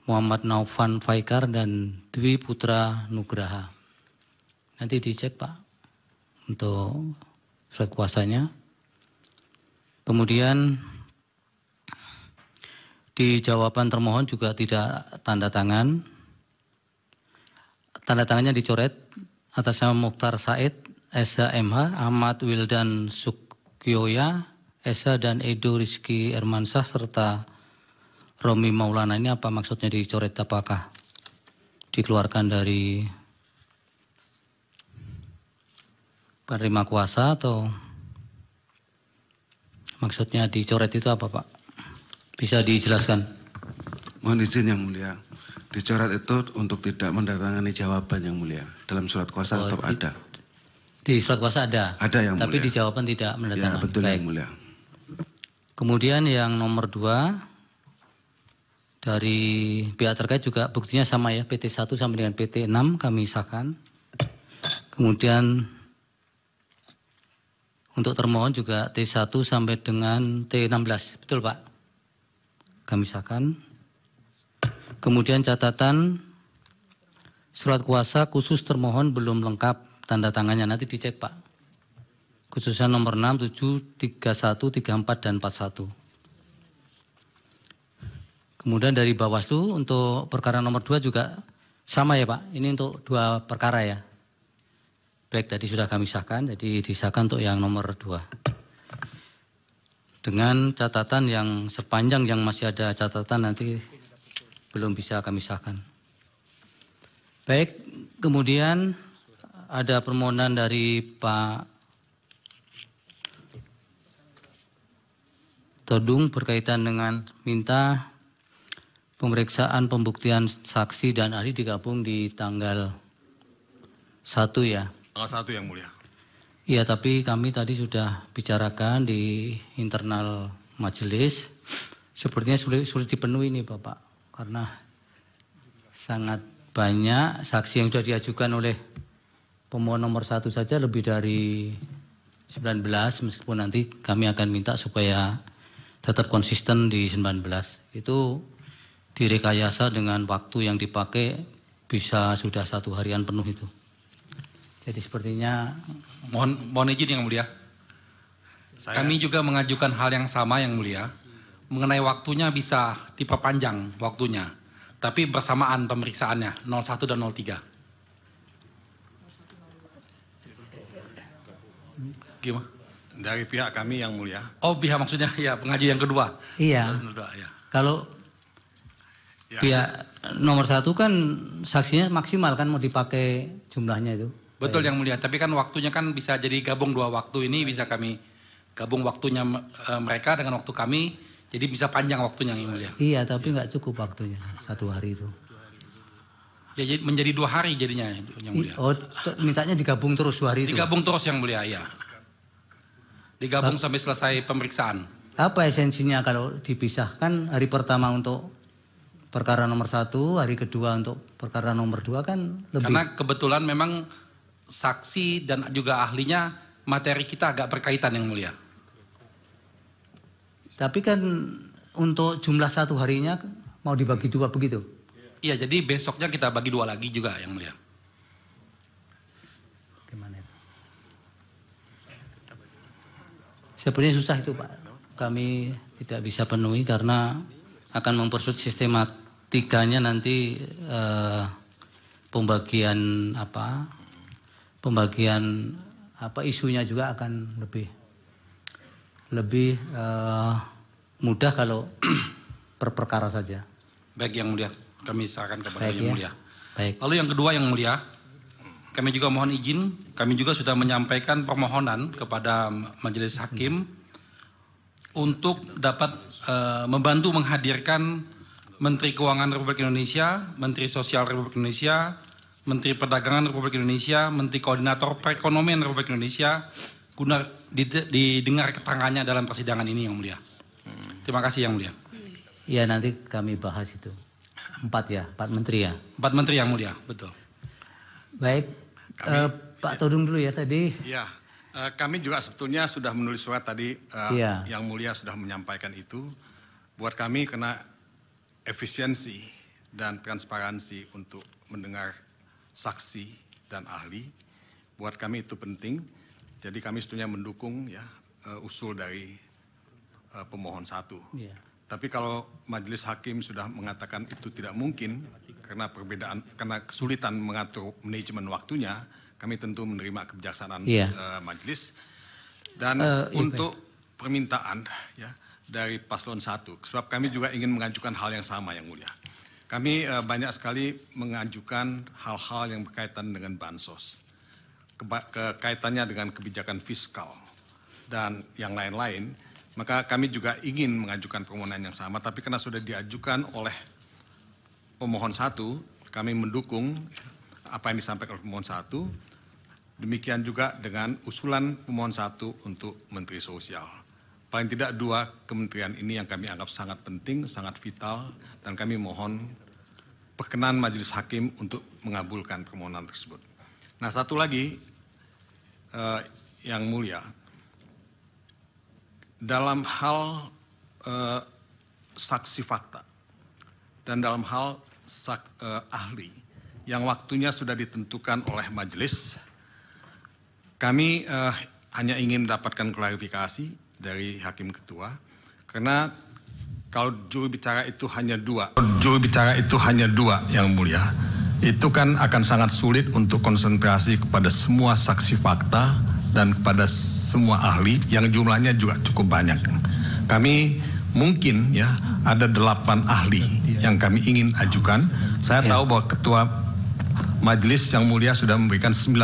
Muhammad Naufan Faikar dan Dwi Putra Nugraha. Nanti dicek Pak untuk surat kuasanya. Kemudian di jawaban termohon juga tidak tanda tangan. Tanda tangannya dicoret atas nama Mukhtar Said, Esa MH, Ahmad Wildan Sukyoya, Esa dan Edo Rizky Ermansah serta Romi Maulana. Ini apa maksudnya dicoret? Apakah dikeluarkan dari penerima kuasa atau maksudnya dicoret itu apa Pak? Bisa dijelaskan? Mohon izin Yang Mulia. Dicoret itu untuk tidak mendatangani jawaban Yang Mulia. Dalam surat kuasa tetap ada. Di surat kuasa ada? Ada Yang Mulia. Tapi di jawaban tidak mendatangani. Ya betul. Baik. Yang Mulia. Kemudian yang nomor 2, dari pihak terkait juga buktinya sama ya, PT 1 sampai dengan PT 6 kami sahkan. Kemudian untuk termohon juga T1 sampai dengan T16, betul Pak? Kami sahkan. Kemudian catatan surat kuasa khusus termohon belum lengkap tanda tangannya, nanti dicek Pak. Khususnya nomor 6, 7, 31, 34, dan 41. Kemudian dari Bawaslu untuk perkara nomor 2 juga sama ya Pak, ini untuk 2 perkara ya. Baik, tadi sudah kami sahkan, jadi disahkan untuk yang nomor 2. Dengan catatan yang sepanjang yang masih ada catatan nanti belum bisa kami sahkan. Baik, kemudian ada permohonan dari Pak Todung berkaitan dengan minta pemeriksaan pembuktian saksi dan ahli digabung di tanggal 1 ya. Tanggal 1 Yang Mulia. Iya, tapi kami tadi sudah bicarakan di internal majelis. Sepertinya sulit dipenuhi nih Bapak. Karena sangat banyak saksi yang sudah diajukan oleh pemohon nomor 1 saja lebih dari 19. Meskipun nanti kami akan minta supaya tetap konsisten di 19. Itu direkayasa dengan waktu yang dipakai bisa sudah 1 harian penuh itu. Jadi sepertinya mohon izin Yang Mulia. Kami juga mengajukan hal yang sama Yang Mulia. Mengenai waktunya bisa diperpanjang waktunya. Tapi bersamaan pemeriksaannya 01 dan 03. Gimana? Dari pihak kami Yang Mulia. Oh, pihak maksudnya ya pengaji yang kedua. Iya. Ya. Kalau ya, pihak nomor 1 kan saksinya maksimal kan mau dipakai jumlahnya itu. Betul Yang Mulia, tapi kan waktunya kan bisa jadi gabung 2 waktu ini, bisa kami gabung waktunya mereka dengan waktu kami, jadi bisa panjang waktunya Yang Mulia. Iya, tapi nggak cukup waktunya 1 hari itu. Ya, jadi menjadi 2 hari jadinya Yang Mulia. Oh, mintanya digabung terus 2 hari itu? Digabung terus Yang Mulia, ya. Digabung sampai selesai pemeriksaan. Apa esensinya kalau dipisahkan hari pertama untuk perkara nomor 1, hari kedua untuk perkara nomor 2 kan lebih. Karena kebetulan memang saksi dan juga ahlinya materi kita agak berkaitan Yang Mulia. Tapi kan untuk jumlah 1 harinya mau dibagi 2 begitu? Iya, jadi besoknya kita bagi 2 lagi juga Yang Mulia. Gimana itu? Sebenarnya susah itu Pak. Kami tidak bisa penuhi karena akan mempersulit sistematikanya nanti pembagian isunya juga akan lebih mudah kalau per perkara saja. Baik Yang Mulia, kami serahkan kepada Baik, Yang ya. Mulia. Baik. Lalu yang kedua Yang Mulia, kami juga mohon izin, kami juga sudah menyampaikan permohonan kepada Majelis Hakim untuk dapat membantu menghadirkan Menteri Keuangan Republik Indonesia, Menteri Sosial Republik Indonesia, Menteri Perdagangan Republik Indonesia, Menteri Koordinator Perekonomian Republik Indonesia, guna didengar keterangannya dalam persidangan ini Yang Mulia. Terima kasih Yang Mulia. Ya, nanti kami bahas itu. 4 ya, 4 menteri ya? 4 menteri Yang Mulia, betul. Baik, Pak Todung dulu ya tadi. Iya, kami juga sebetulnya sudah menulis surat tadi, Yang Mulia sudah menyampaikan itu. Buat kami karena efisiensi dan transparansi untuk mendengar saksi dan ahli, buat kami itu penting. Jadi kami sebetulnya mendukung ya usul dari pemohon 1. Yeah. Tapi kalau Majelis Hakim sudah mengatakan itu tidak mungkin karena kesulitan mengatur manajemen waktunya, kami tentu menerima kebijaksanaan Majelis. Dan untuk permintaan ya dari paslon 1, sebab kami juga ingin mengajukan hal yang sama Yang Mulia. Kami banyak sekali mengajukan hal-hal yang berkaitan dengan bansos, kaitannya dengan kebijakan fiskal dan yang lain-lain. Maka kami juga ingin mengajukan permohonan yang sama, tapi karena sudah diajukan oleh pemohon 1, kami mendukung apa yang disampaikan oleh pemohon 1. Demikian juga dengan usulan pemohon 1 untuk Menteri Sosial. Paling tidak 2 kementerian ini yang kami anggap sangat penting, sangat vital, dan kami mohon perkenan Majelis Hakim untuk mengabulkan permohonan tersebut. Nah, satu lagi yang mulia, dalam hal saksi fakta dan dalam hal ahli yang waktunya sudah ditentukan oleh majelis, kami hanya ingin mendapatkan klarifikasi dari Hakim Ketua, karena kalau juru bicara itu hanya 2, yang mulia, itu kan akan sangat sulit untuk konsentrasi kepada semua saksi fakta dan kepada semua ahli yang jumlahnya juga cukup banyak. Kami mungkin ya ada 8 ahli yang kami ingin ajukan. Saya tahu bahwa Ketua Majelis yang mulia sudah memberikan 19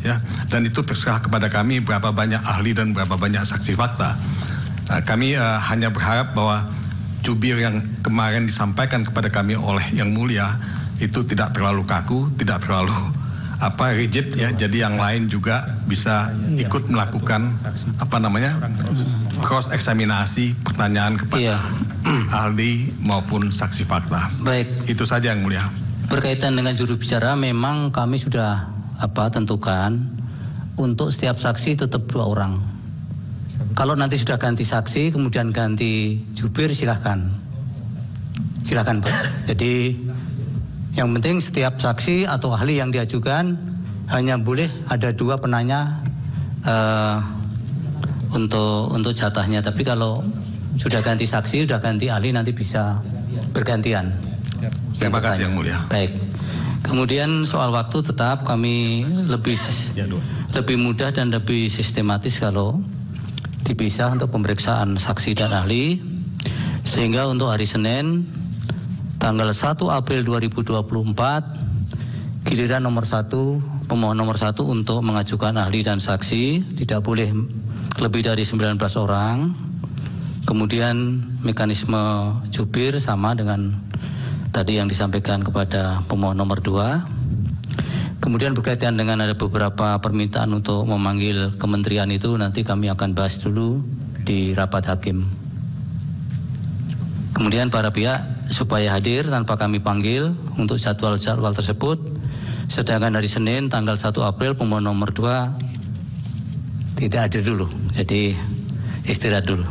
ya, dan itu terserah kepada kami berapa banyak ahli dan berapa banyak saksi fakta. Kami hanya berharap bahwa jubir yang kemarin disampaikan kepada kami oleh yang mulia itu tidak terlalu kaku, tidak terlalu rigid ya, jadi yang lain juga bisa ikut melakukan cross eksaminasi pertanyaan kepada ahli maupun saksi fakta. Baik. Itu saja yang mulia. Berkaitan dengan juru bicara, memang kami sudah tentukan untuk setiap saksi tetap 2 orang. Kalau nanti sudah ganti saksi kemudian ganti jubir, silahkan Pak. Jadi yang penting setiap saksi atau ahli yang diajukan hanya boleh ada 2 penanya untuk jatahnya. Tapi kalau sudah ganti saksi, sudah ganti ahli, nanti bisa bergantian. Terima kasih yang mulia. Baik. Kemudian soal waktu tetap kami lebih mudah dan lebih sistematis kalau dipisah untuk pemeriksaan saksi dan ahli, sehingga untuk hari Senin tanggal 1 April 2024 giliran pemohon nomor 1 untuk mengajukan ahli dan saksi, tidak boleh lebih dari 19 orang. Kemudian mekanisme jubir sama dengan tadi yang disampaikan kepada pemohon nomor 2. Kemudian berkaitan dengan ada beberapa permintaan untuk memanggil kementerian itu, nanti kami akan bahas dulu di rapat hakim. Kemudian para pihak supaya hadir tanpa kami panggil untuk jadwal-jadwal tersebut. Sedangkan hari Senin tanggal 1 April pemohon nomor 2 tidak hadir dulu. Jadi istirahat dulu.